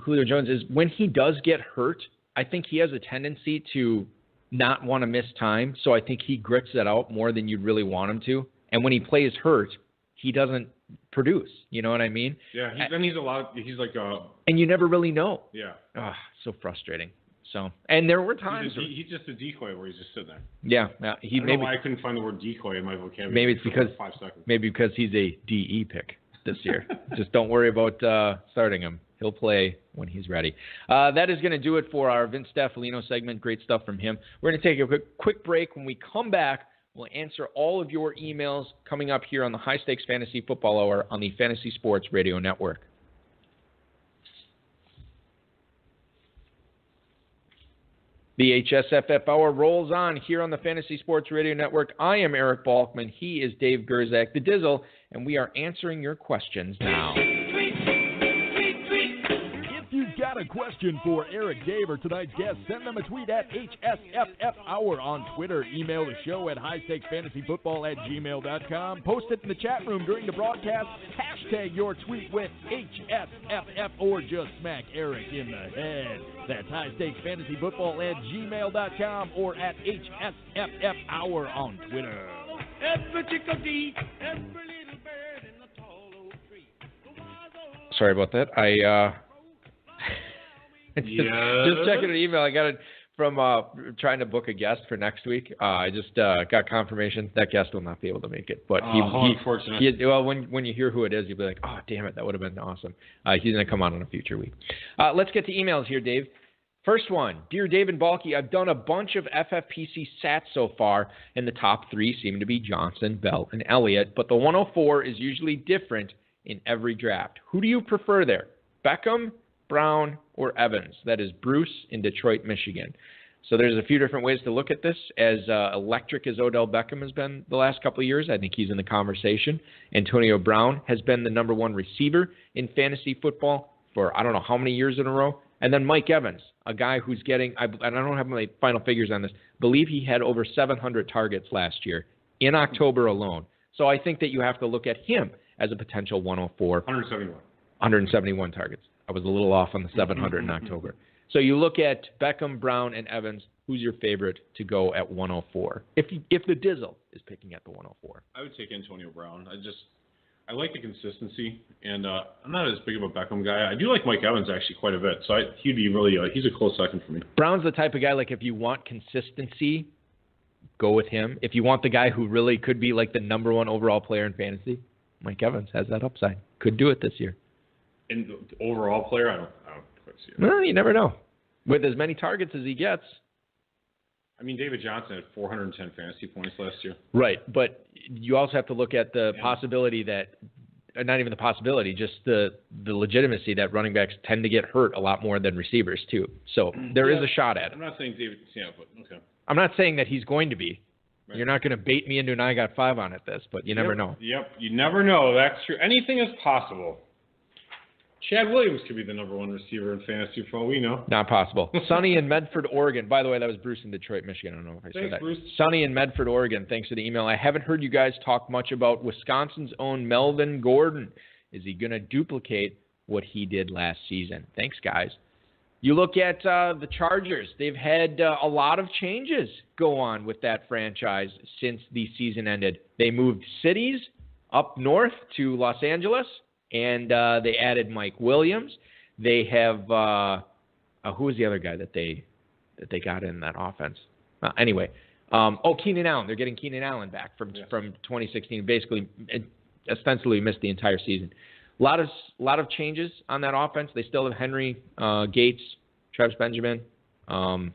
Julio Jones is when he does get hurt, I think he has a tendency to not want to miss time. So I think he grits that out more than you'd really want him to. And when he plays hurt, he doesn't produce. You know what I mean? Yeah. He's like and you never really know. Yeah. So frustrating. So, and there were times he's just a decoy where he's just sitting there. Yeah, I don't know why I couldn't find the word decoy in my vocabulary. Maybe it's because 5 seconds. Maybe because he's a DE pick this year. Just don't worry about starting him. He'll play when he's ready. That is going to do it for our Vince Staffilino segment. Great stuff from him. We're going to take a quick break. When we come back, we'll answer all of your emails coming up here on the High Stakes Fantasy Football Hour on the Fantasy Sports Radio Network. The HSFF Hour rolls on here on the Fantasy Sports Radio Network. I am Eric Balkman. He is Dave Gerzak, the Dizzle, and we are answering your questions now. If you've got Got a question for Eric Dave or tonight's guest? Send them a tweet at HSFF Hour on Twitter. Email the show at highstakesfantasyfootball@gmail.com. Post it in the chat room during the broadcast. Hashtag your tweet with HSFF or just smack Eric in the head. That's highstakesfantasyfootball@gmail.com or at HSFF Hour on Twitter. Sorry about that. Just checking an email. I got it from trying to book a guest for next week. I just got confirmation that guest will not be able to make it. But unfortunate. Well, when you hear who it is, you'll be like, oh, damn it, that would have been awesome. He's going to come on a future week. Let's get to emails here, Dave. First one, Dear Dave and Balky, I've done a bunch of FFPC sats so far, and the top three seem to be Johnson, Bell, and Elliott, but the 104 is usually different in every draft. Who do you prefer there? Beckham, Brown, or Evans? That is Bruce in Detroit, Michigan. So there's a few different ways to look at this. As electric as Odell Beckham has been the last couple of years, I think he's in the conversation. Antonio Brown has been the number one receiver in fantasy football for I don't know how many years in a row. And then Mike Evans, a guy who's getting, I don't have my final figures on this, believe he had over 700 targets last year in October alone. So I think that you have to look at him as a potential 104. 171 targets. I was a little off on the 700 in October. So you look at Beckham, Brown, and Evans. Who's your favorite to go at 104? If the Dizzle is picking at the 104. I would take Antonio Brown. I like the consistency, and I'm not as big of a Beckham guy. I do like Mike Evans actually quite a bit, so he'd be really he's a close second for me. Brown's the type of guy, like if you want consistency, go with him. If you want the guy who really could be like the number one overall player in fantasy, Mike Evans has that upside. Could do it this year. And the overall player, I don't quite see it. Well, you never know. With as many targets as he gets. I mean, David Johnson had 410 fantasy points last year. Right, but you also have to look at the possibility that, not even the possibility, just the legitimacy that running backs tend to get hurt a lot more than receivers too. So there is a shot at it. I'm not saying David, but okay. I'm not saying that he's going to be. Right. You're not going to bait me into an I got five on it this, but you never know. Yep, you never know. That's true. Anything is possible. Chad Williams could be the number one receiver in fantasy for all we know. Not possible. Sonny in Medford, Oregon. By the way, that was Bruce in Detroit, Michigan. I don't know if I said that. Bruce. Sonny in Medford, Oregon. Thanks for the email. I haven't heard you guys talk much about Wisconsin's own Melvin Gordon. Is he going to duplicate what he did last season? Thanks, guys. You look at the Chargers. They've had a lot of changes go on with that franchise since the season ended. They moved cities up north to Los Angeles. And they added Mike Williams. They have who was the other guy that they got in that offense? Anyway, Keenan Allen. They're getting Keenan Allen back from 2016. Basically, ostensibly missed the entire season. A lot of changes on that offense. They still have Henry, Gates, Travis Benjamin. They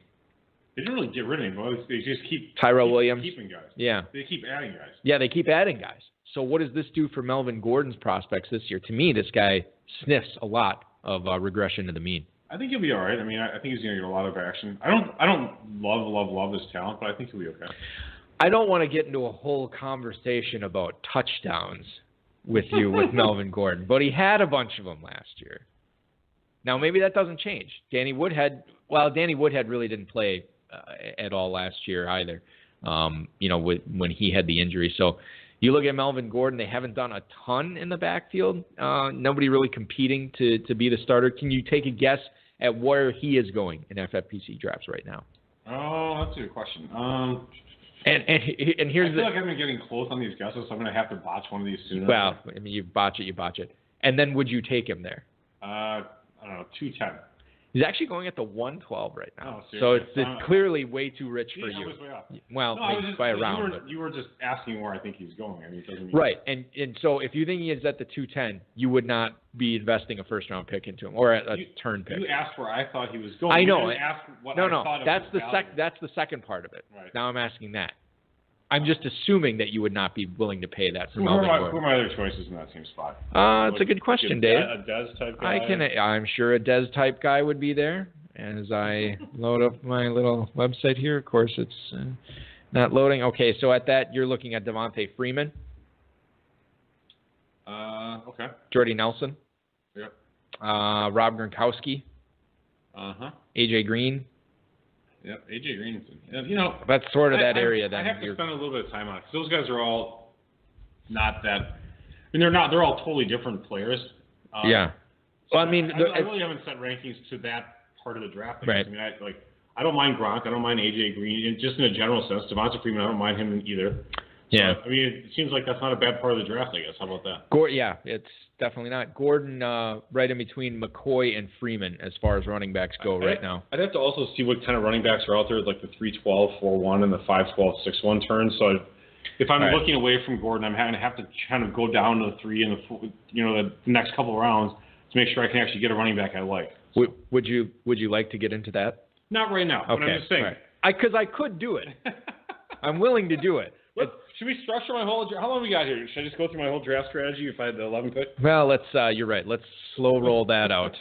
didn't really get rid of anybody. They just keep Williams. Keeping guys. Yeah. They keep adding guys. Yeah, they keep adding guys. So what does this do for Melvin Gordon's prospects this year? To me, this guy sniffs a lot of regression to the mean. I think he'll be all right. I mean, I think he's going to get a lot of action. I don't love his talent, but I think he'll be okay. I don't want to get into a whole conversation about touchdowns with you with Melvin Gordon, but he had a bunch of them last year. Now, maybe that doesn't change. Danny Woodhead really didn't play at all last year either, when he had the injury. So you look at Melvin Gordon, they haven't done a ton in the backfield. Nobody really competing to be the starter. Can you take a guess at where he is going in FFPC drafts right now? Oh, that's a good question. And here's I feel like I've been getting close on these guesses, so I'm going to have to botch one of these sooner. Well, I mean, you botch it. And then would you take him there? I don't know, 210. He's actually going at the 112 right now. Oh, so it's clearly way too rich for you. Way up. Well, no, maybe by a round. You were just asking where I think he's going. I mean, it doesn't mean right. And so if you think he is at the 210, you would not be investing a first-round pick into him or a turn pick. You asked where I thought he was going. I know. You didn't ask what I thought that's of the that's the second part of it. Right. Now I'm asking that. I'm just assuming that you would not be willing to pay that for Melvin Gordon. Who are my other choices in that same spot? It's a good question, Dave. A Dez type guy? I'm sure a Dez type guy would be there. As I load up my little website here, of course it's not loading. Okay, so at that you're looking at Devontae Freeman. Okay. Jordy Nelson. Yep. Rob Gronkowski. AJ Green. Yep, AJ Green. You know, that's sort of that area. I have to spend a little bit of time on it. Those guys are all not that. I mean, they're not. They're all totally different players. Yeah. Well, I mean, I really haven't set rankings to that part of the draft. Right. I mean, I don't mind Gronk. I don't mind AJ Green. And just in a general sense, Devonta Freeman, I don't mind him either. Yeah. So, I mean, it seems like that's not a bad part of the draft, I guess. How about that? Yeah, it's definitely not. Gordon right in between McCoy and Freeman as far as running backs go right now. I'd have to also see what kind of running backs are out there, like the 3-12, 4-1, and the 5-12, 6-1 turns. So if I'm looking away from Gordon, I'm going to have to kind of go down to the 3 and the next couple of rounds to make sure I can actually get a running back I like. So. Would you like to get into that? Not right now. Okay. But I'm just saying. Because I could do it. I'm willing to do it. Should we structure my whole? How long we got here? Should I just go through my whole draft strategy if I had the 11 pick? Well, let's. You're right. Let's slow roll that out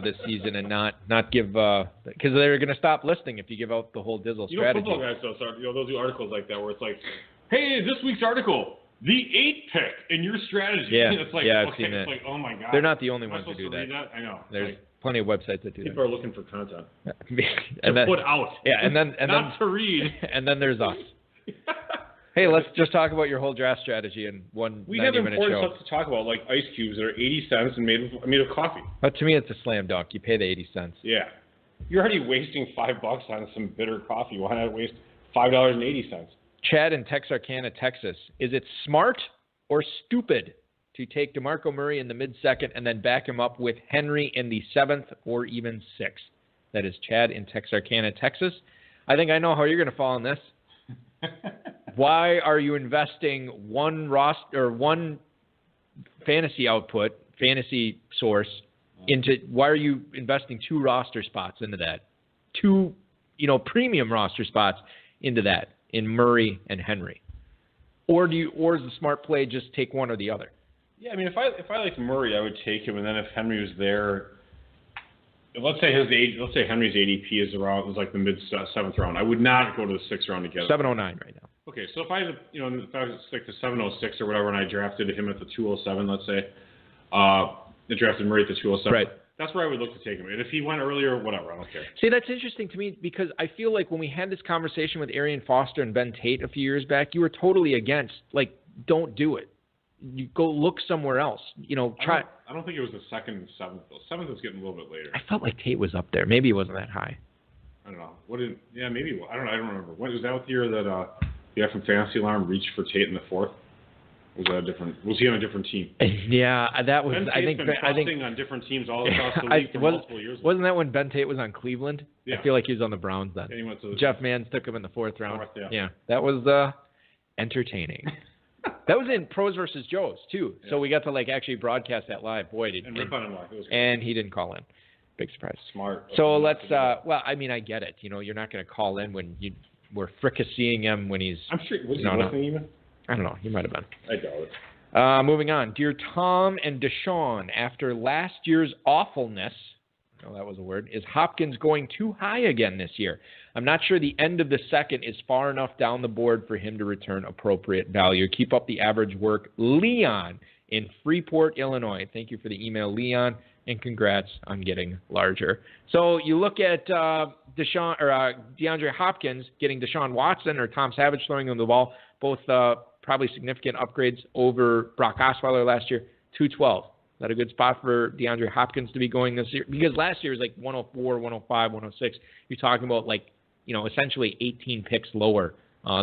this season and not give because they're going to stop listening if you give out the whole Dizzle strategy. Football guys though, they'll do articles like that where it's like, hey, this week's article, the 8th pick in your strategy. Yeah, it's like, I've seen that. It's like, oh my god. They're not the only ones who do that. I know. There's plenty of websites that do people are looking for content and to put out. Yeah, and then to read. And then there's us. Hey, let's just talk about your whole draft strategy in one 90-minute show. We have important stuff to talk about, like ice cubes that are 80 cents and made of coffee. But to me, it's a slam dunk. You pay the 80 cents. Yeah. You're already wasting $5 on some bitter coffee. Why not waste $5.80? Chad in Texarkana, Texas. Is it smart or stupid to take DeMarco Murray in the mid-second and then back him up with Henry in the 7th or even 6th? That is Chad in Texarkana, Texas. I think I know how you're going to fall on this. Why are you investing one fantasy source why are you investing 2 roster spots into that? 2, premium roster spots into that in Murray and Henry? Or is the smart play just take one or the other? Yeah, I mean, if I liked Murray, I would take him, and then if Henry was there, let's say Henry's ADP was like the mid-7th round. I would not go to the 6th round to get him. 709 right now. Okay, so if I was like the 706 or whatever, and I drafted him at the 207, let's say, I drafted Murray at the 207. Right. That's where I would look to take him. And if he went earlier, whatever, I don't care. See, that's interesting to me because I feel like when we had this conversation with Arian Foster and Ben Tate a few years back, you were totally against, don't do it. You go look somewhere else. Try. I don't think it was the 2nd and 7th, though. 7th is getting a little bit later. I felt like Tate was up there. Maybe he wasn't that high. I don't know. Maybe. I don't know. I don't remember. Was that the year that the F from Fantasy Alarm reached for Tate in the 4th? Was he on a different team? Yeah, that was. Ben Tate's been on different teams all across the league for multiple years. Wasn't that when Ben Tate was on Cleveland? Yeah. I feel like he was on the Browns then. Yeah, Jeff Manns took him in the 4th round. Yeah, that was entertaining. That was in Pros versus Joes too. Yeah. So we got to actually broadcast that live. Boy, and rip on him live. And he didn't call in. Big surprise. Smart. So let's. Well, I mean, I get it. You're not going to call in when you were fricasseeing him when he's. I'm sure. Was he listening even? I don't know. He might have been. I doubt it. Moving on. Dear Tom and Deshaun, after last year's awfulness, that was a word, is Hopkins going too high again this year? I'm not sure the end of the 2nd is far enough down the board for him to return appropriate value. Keep up the average work. Leon in Freeport, Illinois. Thank you for the email, Leon, and congrats on getting larger. So you look at DeAndre Hopkins getting Deshaun Watson or Tom Savage throwing him the ball, both probably significant upgrades over Brock Osweiler last year. 212. Is that a good spot for DeAndre Hopkins to be going this year? Because last year was 104, 105, 106. You're talking about essentially 18 picks lower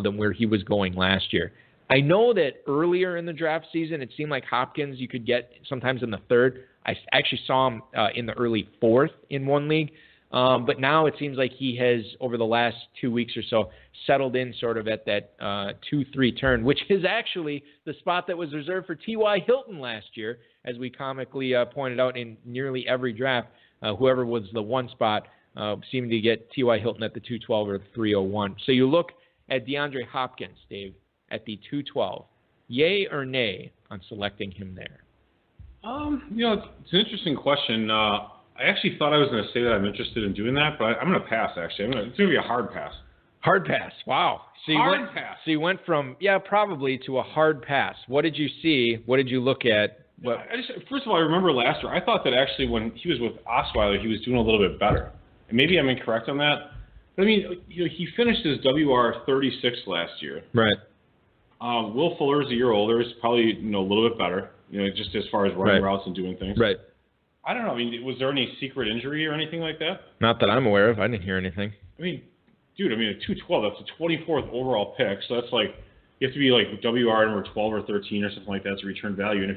than where he was going last year. I know that earlier in the draft season, it seemed like Hopkins you could get sometimes in the 3rd. I actually saw him in the early 4th in one league. But now it seems like he has, over the last 2 weeks or so, settled in sort of at that 2-3 turn, which is actually the spot that was reserved for T.Y. Hilton last year, as we comically pointed out in nearly every draft. Whoever was the 1 spot seemed to get T.Y. Hilton at the 212 or the 301. So you look at DeAndre Hopkins, Dave, at the 212. Yay or nay on selecting him there? It's an interesting question. I actually thought I was going to say that I'm interested in doing that, but I'm going to pass, actually. It's going to be a hard pass. Hard pass. Wow. So pass. So you went from, probably to a hard pass. What did you see? What did you look at? First of all, I remember last year, I thought that actually when he was with Osweiler, he was doing a little bit better. And maybe I'm incorrect on that. But, I mean, he finished his WR 36 last year. Right. Will Fuller's a year older. Is probably, a little bit better, just as far as running routes and doing things. Right. I don't know. I mean, was there any secret injury or anything like that? Not that I'm aware of. I didn't hear anything. I mean, dude, a 212, that's a 24th overall pick. So that's like, you have to be like WR number 12 or 13 or something like that to return value. And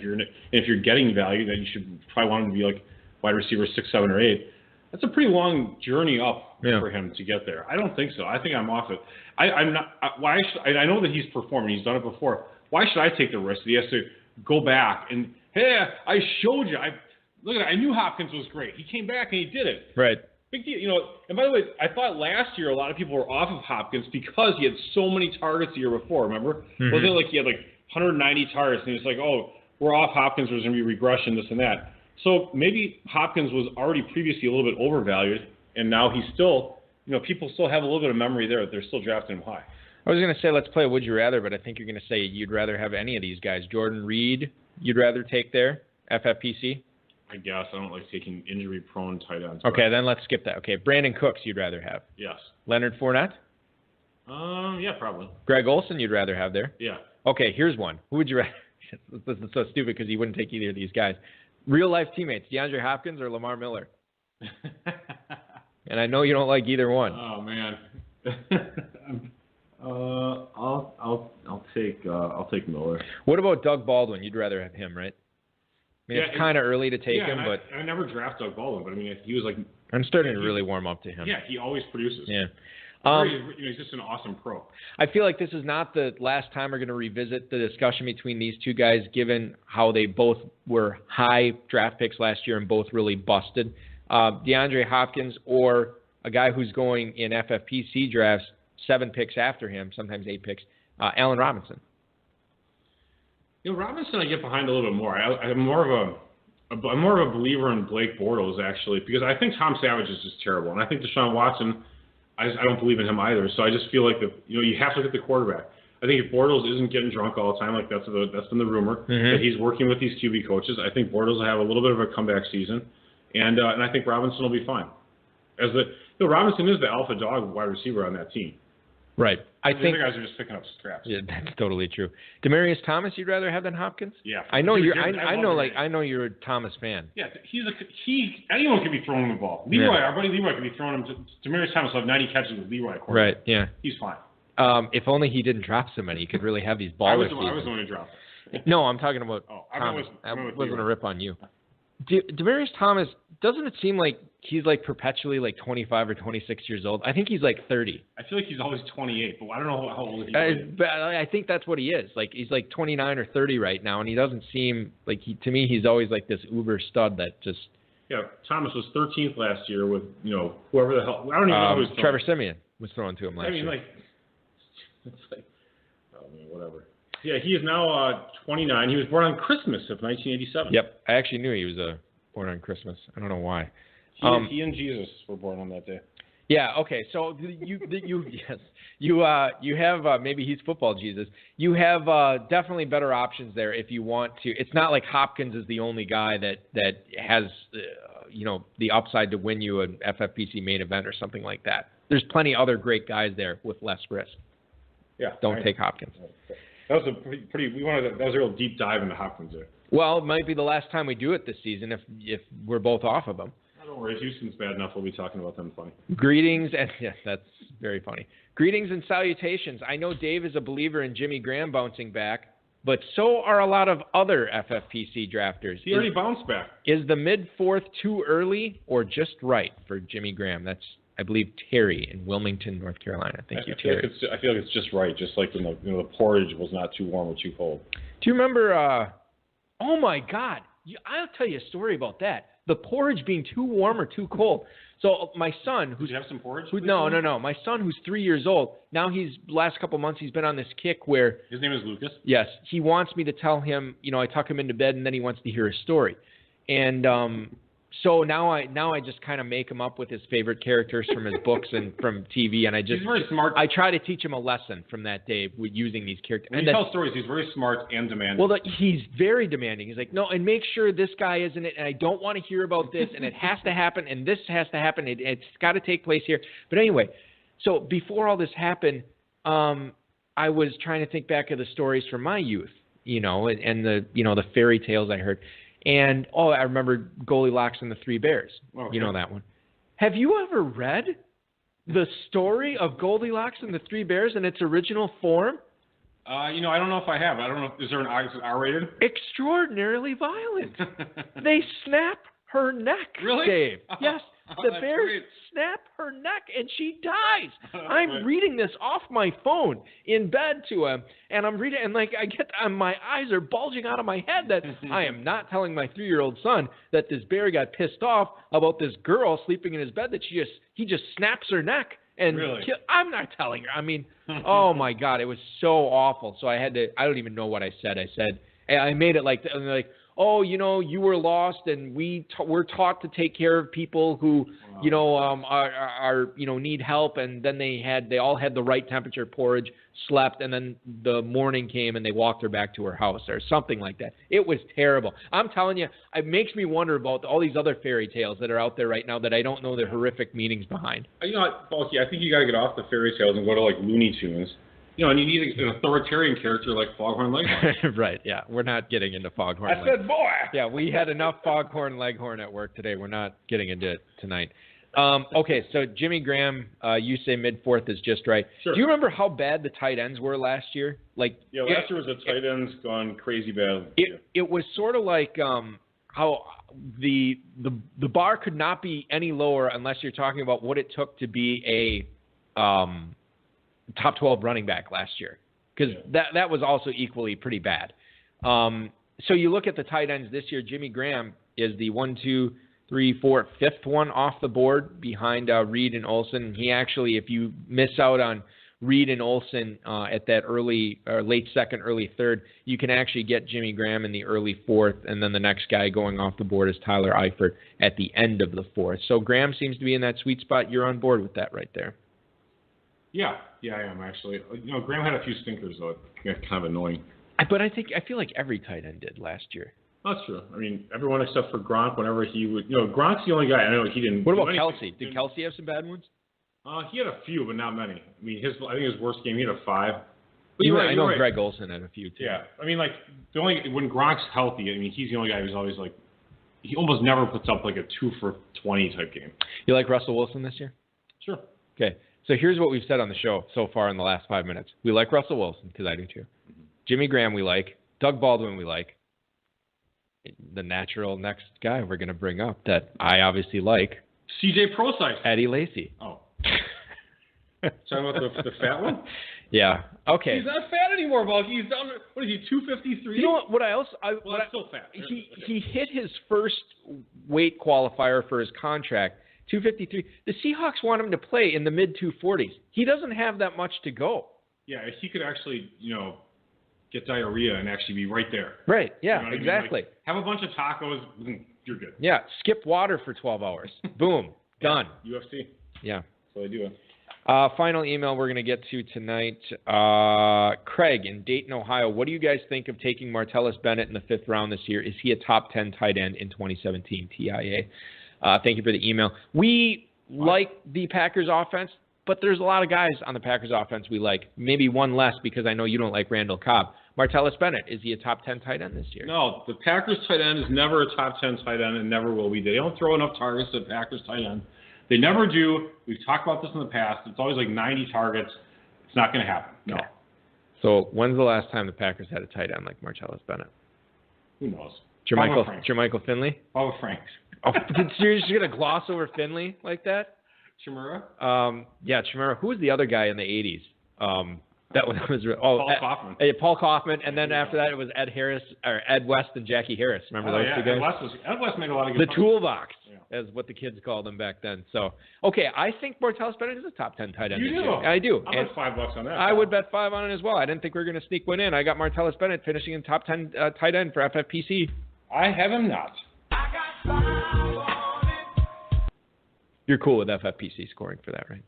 if you're getting value, then you should probably want him to be like wide receiver 6, 7, or 8. That's a pretty long journey up for him to get there. I don't think so. I think I'm off it. I'm not. I know that he's performing. He's done it before. Why should I take the risk that he has to go back and, hey, I showed you. Look at it. I knew Hopkins was great. He came back and he did it. Right. Big deal. And by the way, I thought last year a lot of people were off of Hopkins because he had so many targets the year before. Remember? Mm-hmm. Wasn't it like he had like 190 targets and it's like, oh, we're off Hopkins. There's going to be regression, this and that. So maybe Hopkins was already previously a little bit overvalued, and now he's still, people still have a little bit of memory there that they're still drafting him high. I was going to say let's play Would You Rather, but I think you're going to say you'd rather have any of these guys. Jordan Reed, you'd rather take there, FFPC? I guess. I don't like taking injury-prone tight ends. Okay, then let's skip that. Okay, Brandon Cooks you'd rather have? Yes. Leonard Fournette? Yeah, probably. Greg Olsen you'd rather have there? Yeah. Okay, here's one. Who would you rather? This is so stupid because you wouldn't take either of these guys. Real-life teammates, DeAndre Hopkins or Lamar Miller? And I know you don't like either one. Oh, man. I'll take Miller. What about Doug Baldwin? You'd rather have him, right? I mean, it's kind of early to take him, but I never draft Doug Baldwin, but I mean, he was like. I'm starting to really warm up to him. Yeah, he always produces. Yeah. He's just an awesome pro. I feel like this is not the last time we're going to revisit the discussion between these two guys, given how they both were high draft picks last year and both really busted. DeAndre Hopkins or a guy who's going in FFPC drafts 7 picks after him, sometimes 8 picks, Allen Robinson. Robinson I get behind a little bit more. I'm more of a believer in Blake Bortles, actually, because I think Tom Savage is just terrible. And I think Deshaun Watson, I don't believe in him either. So I just feel like you have to look at the quarterback. I think if Bortles isn't getting drunk all the time, like that's been the rumor, that he's working with these QB coaches, I think Bortles will have a little bit of a comeback season. And I think Robinson will be fine. Robinson is the alpha dog wide receiver on that team. Right. I think the other guys are just picking up scraps. Yeah, that's totally true. Demaryius Thomas, you'd rather have than Hopkins? Yeah. I know you're a Thomas fan. Yeah, anyone can be throwing him the ball. Our buddy Leroy can be throwing him to Demaryius Thomas will have 90 catches with Leroy. Right. Yeah. He's fine. If only he didn't drop so many, he could really have these balls. I was the one who dropped. No, I'm talking about Thomas. I wasn't a rip on you. Demaryius Thomas, doesn't it seem like he's like perpetually like 25 or 26 years old? I think he's like 30. I feel like he's always 28, but I don't know how old he is. But I think that's what he is. Like he's like 29 or 30 right now, and he doesn't seem like to me he's always like this uber stud that just. Yeah, Thomas was 13th last year with whoever the hell. I don't even know who was throwing. Trevor Siemian was throwing to him last year. It's like, whatever. Yeah, he is now 29. He was born on Christmas of 1987. Yep, I actually knew he was born on Christmas. I don't know why. He and Jesus were born on that day. Yeah. Okay. So you have maybe he's football Jesus. You have definitely better options there if you want to. It's not like Hopkins is the only guy that has the upside to win you an FFPC main event or something like that. There's plenty other great guys there with less risk. Yeah. Don't take Hopkins. That was that was a real deep dive into Hopkins there. Well, it might be the last time we do it this season if we're both off of them. Don't worry, Houston's bad enough. We'll be talking about them funny. Greetings, and yes, that's very funny. Greetings and salutations. I know Dave is a believer in Jimmy Graham bouncing back, but so are a lot of other FFPC drafters. He already bounced back. Is the mid-4th too early or just right for Jimmy Graham? That's, I believe, Terry in Wilmington, North Carolina. Thank you, Terry. I feel like it's just right, just like the porridge was not too warm or too cold. Do you remember? Oh my God! I'll tell you a story about that. The porridge being too warm or too cold. So my son, did you have some porridge? No. My son, who's 3 years old, now last couple months he's been on this kick where his name is Lucas. Yes, he wants me to tell him. I tuck him into bed and then he wants to hear a story. And So now I just kind of make him up with his favorite characters from his books and from TV, and He's very smart. I try to teach him a lesson from that day with using these characters. When you tell stories, he's very smart and demanding. Well, he's very demanding. He's like, no, and make sure this guy isn't it, and I don't want to hear about this, and it has to happen, and this has to happen. It's got to take place here. But anyway, so before all this happened, I was trying to think back of the stories from my youth, and the fairy tales I heard. And, I remember Goldilocks and the Three Bears. Okay. You know that one. Have you ever read the story of Goldilocks and the Three Bears in its original form? I don't know if I have. I don't know. Is there an R-rated? Extraordinarily violent. They snap her neck, really? Dave. Yes. The bears great. snap her neck and she dies. I'm Right. reading this off my phone in bed to him, and I'm reading, and my eyes are bulging out of my head that I am not telling my 3-year-old son that this bear got pissed off about this girl sleeping in his bed that he just snaps her neck and really? I'm not telling her. I mean, oh my God, it was so awful. So I don't even know what I said. I made it like oh, you were lost, and we're taught to take care of people who, are need help, and then they all had the right temperature porridge, slept, and then the morning came and they walked her back to her house or something like that. It was terrible. I'm telling you, it makes me wonder about all these other fairy tales that are out there right now that I don't know the horrific meanings behind. Balky, I think you got to get off the fairy tales and go to Looney Tunes. And you need an authoritarian character like Foghorn Leghorn. Right, yeah. We're not getting into Foghorn Leghorn. I said boy! Yeah, we had enough Foghorn Leghorn at work today. We're not getting into it tonight. Okay, so Jimmy Graham, you say mid-fourth is just right. Sure. Do you remember how bad the tight ends were last year? Last year was the tight ends gone crazy bad. It was sort of like how the bar could not be any lower unless you're talking about what it took to be a top 12 running back last year, because that was also equally pretty bad. So you look at the tight ends this year. Jimmy Graham is the 5th one off the board behind Reed and Olsen. He actually, if you miss out on Reed and Olsen at that early or late second, early third, you can actually get Jimmy Graham in the early fourth, and then the next guy going off the board is Tyler Eifert at the end of the fourth. So Graham seems to be in that sweet spot. You're on board with that right there. Yeah, I am actually. Graham had a few stinkers though. It's kind of annoying. But I feel like every tight end did last year. That's true. I mean, everyone except for Gronk. Whenever he would, Gronk's the only guy. I know he didn't. What about Kelsey? Did Kelsey have some bad ones? He had a few, but not many. I mean, I think his worst game, he had a 5. But I know Greg Olsen had a few too. Yeah, I mean, when Gronk's healthy, I mean, he's the only guy who's always he almost never puts up a 2 for 20 type game. You like Russell Wilson this year? Sure. Okay. So here's what we've said on the show so far in the last 5 minutes. We like Russell Wilson, because I do too. Mm-hmm. Jimmy Graham we like. Doug Baldwin we like. The natural next guy we're going to bring up that I obviously like. CJ Prosise. Eddie Lacy. Oh. Talking about the fat one? Yeah. Okay. He's not fat anymore, Balky. He's down. What is he? 253. You know what? That's still fat. He hit his first weight qualifier for his contract. 253. The Seahawks want him to play in the mid-240s. He doesn't have that much to go. Yeah, he could actually, get diarrhea and actually be right there. Right. Yeah. Exactly. Have a bunch of tacos. You're good. Yeah. Skip water for 12 hours. Boom. Done. UFC. Yeah. So they do it. Final email we're going to get to tonight. Craig in Dayton, Ohio. What do you guys think of taking Martellus Bennett in the 5th round this year? Is he a top 10 tight end in 2017 TIA? Thank you for the email. We like the Packers offense, but there's a lot of guys on the Packers offense we like. Maybe one less because I know you don't like Randall Cobb. Martellus Bennett, is he a top 10 tight end this year? No, the Packers tight end is never a top 10 tight end and never will be. They don't throw enough targets to the Packers tight end. They never do. We've talked about this in the past. It's always 90 targets. It's not going to happen. No. Okay. So when's the last time the Packers had a tight end like Martellus Bennett? Who knows? Jermichael Finley? Bubba Franks. Oh, you're just going to gloss over Finley like that? Chimera? Yeah, Chimera. Who was the other guy in the 80s? Paul Kaufman. Paul Kaufman, and then after that it was Ed West and Jackie Harris. Remember those two guys? Ed West made a lot of good The toolbox, as what the kids called them back then. So, okay, I think Martellus Bennett is a top 10 tight end. You do? I do. I'll bet $5 on that. I would bet 5 on it as well. I didn't think we were going to sneak one in. I got Martellus Bennett finishing in top 10 tight end for FFPC. I have him not. I got 5 on You're cool with FFPC scoring for that, right?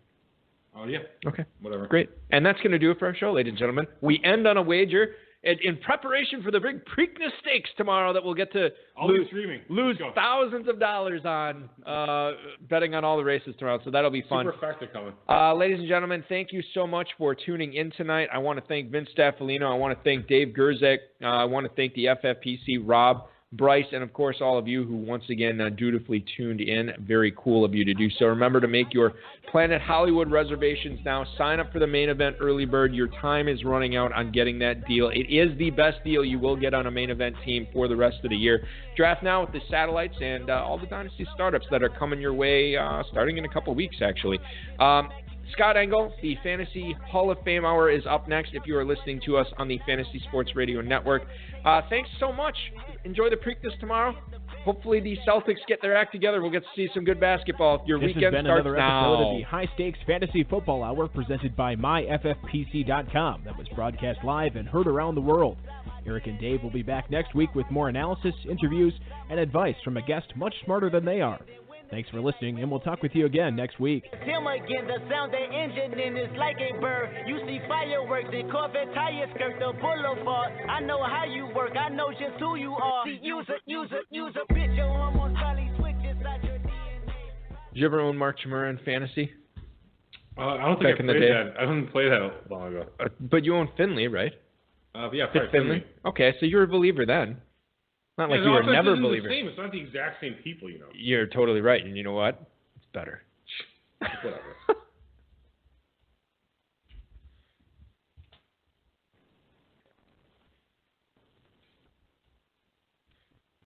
Oh, yeah. Okay. Whatever. Great. And that's going to do it for our show, ladies and gentlemen. We end on a wager in preparation for the big Preakness Stakes tomorrow that we'll get to lose thousands of dollars on betting on all the races tomorrow. So that'll be fun. Super effective coming. Ladies and gentlemen, thank you so much for tuning in tonight. I want to thank Vince Staffilino. I want to thank Dave Gerzak. I want to thank the FFPC, Rob, Bryce, and of course all of you who once again dutifully tuned in. Very cool of you to do so. Remember to make your Planet Hollywood reservations now. Sign up for the main event early bird. Your time is running out on getting that deal. It is the best deal you will get on a main event team for the rest of the year. Draft now with the satellites and all the Dynasty startups that are coming your way starting in a couple weeks, actually. Scott Engel, the Fantasy Hall of Fame Hour is up next if you are listening to us on the Fantasy Sports Radio Network. Thanks so much. Enjoy the Preakness tomorrow. Hopefully the Celtics get their act together. We'll get to see some good basketball. Your weekend starts now. This has been another episode of the High Stakes Fantasy Football Hour presented by MyFFPC.com that was broadcast live and heard around the world. Eric and Dave will be back next week with more analysis, interviews, and advice from a guest much smarter than they are. Thanks for listening, and we'll talk with you again next week. Him again, the sound that engine in is like a bird. You see fireworks and Corvette tires skirt the boulevard. I know how you work, I know just who you are. See, use a picture almost probably switch inside your DNA. Did you ever own Mark Chmura in fantasy? I don't think I played that. I didn't play that long ago. But you owned Finley, right? Yeah, Finley. Okay, so you were a believer then. Not like you were never a believer. It's not the exact same people, You're totally right, and you know what? It's better. Whatever.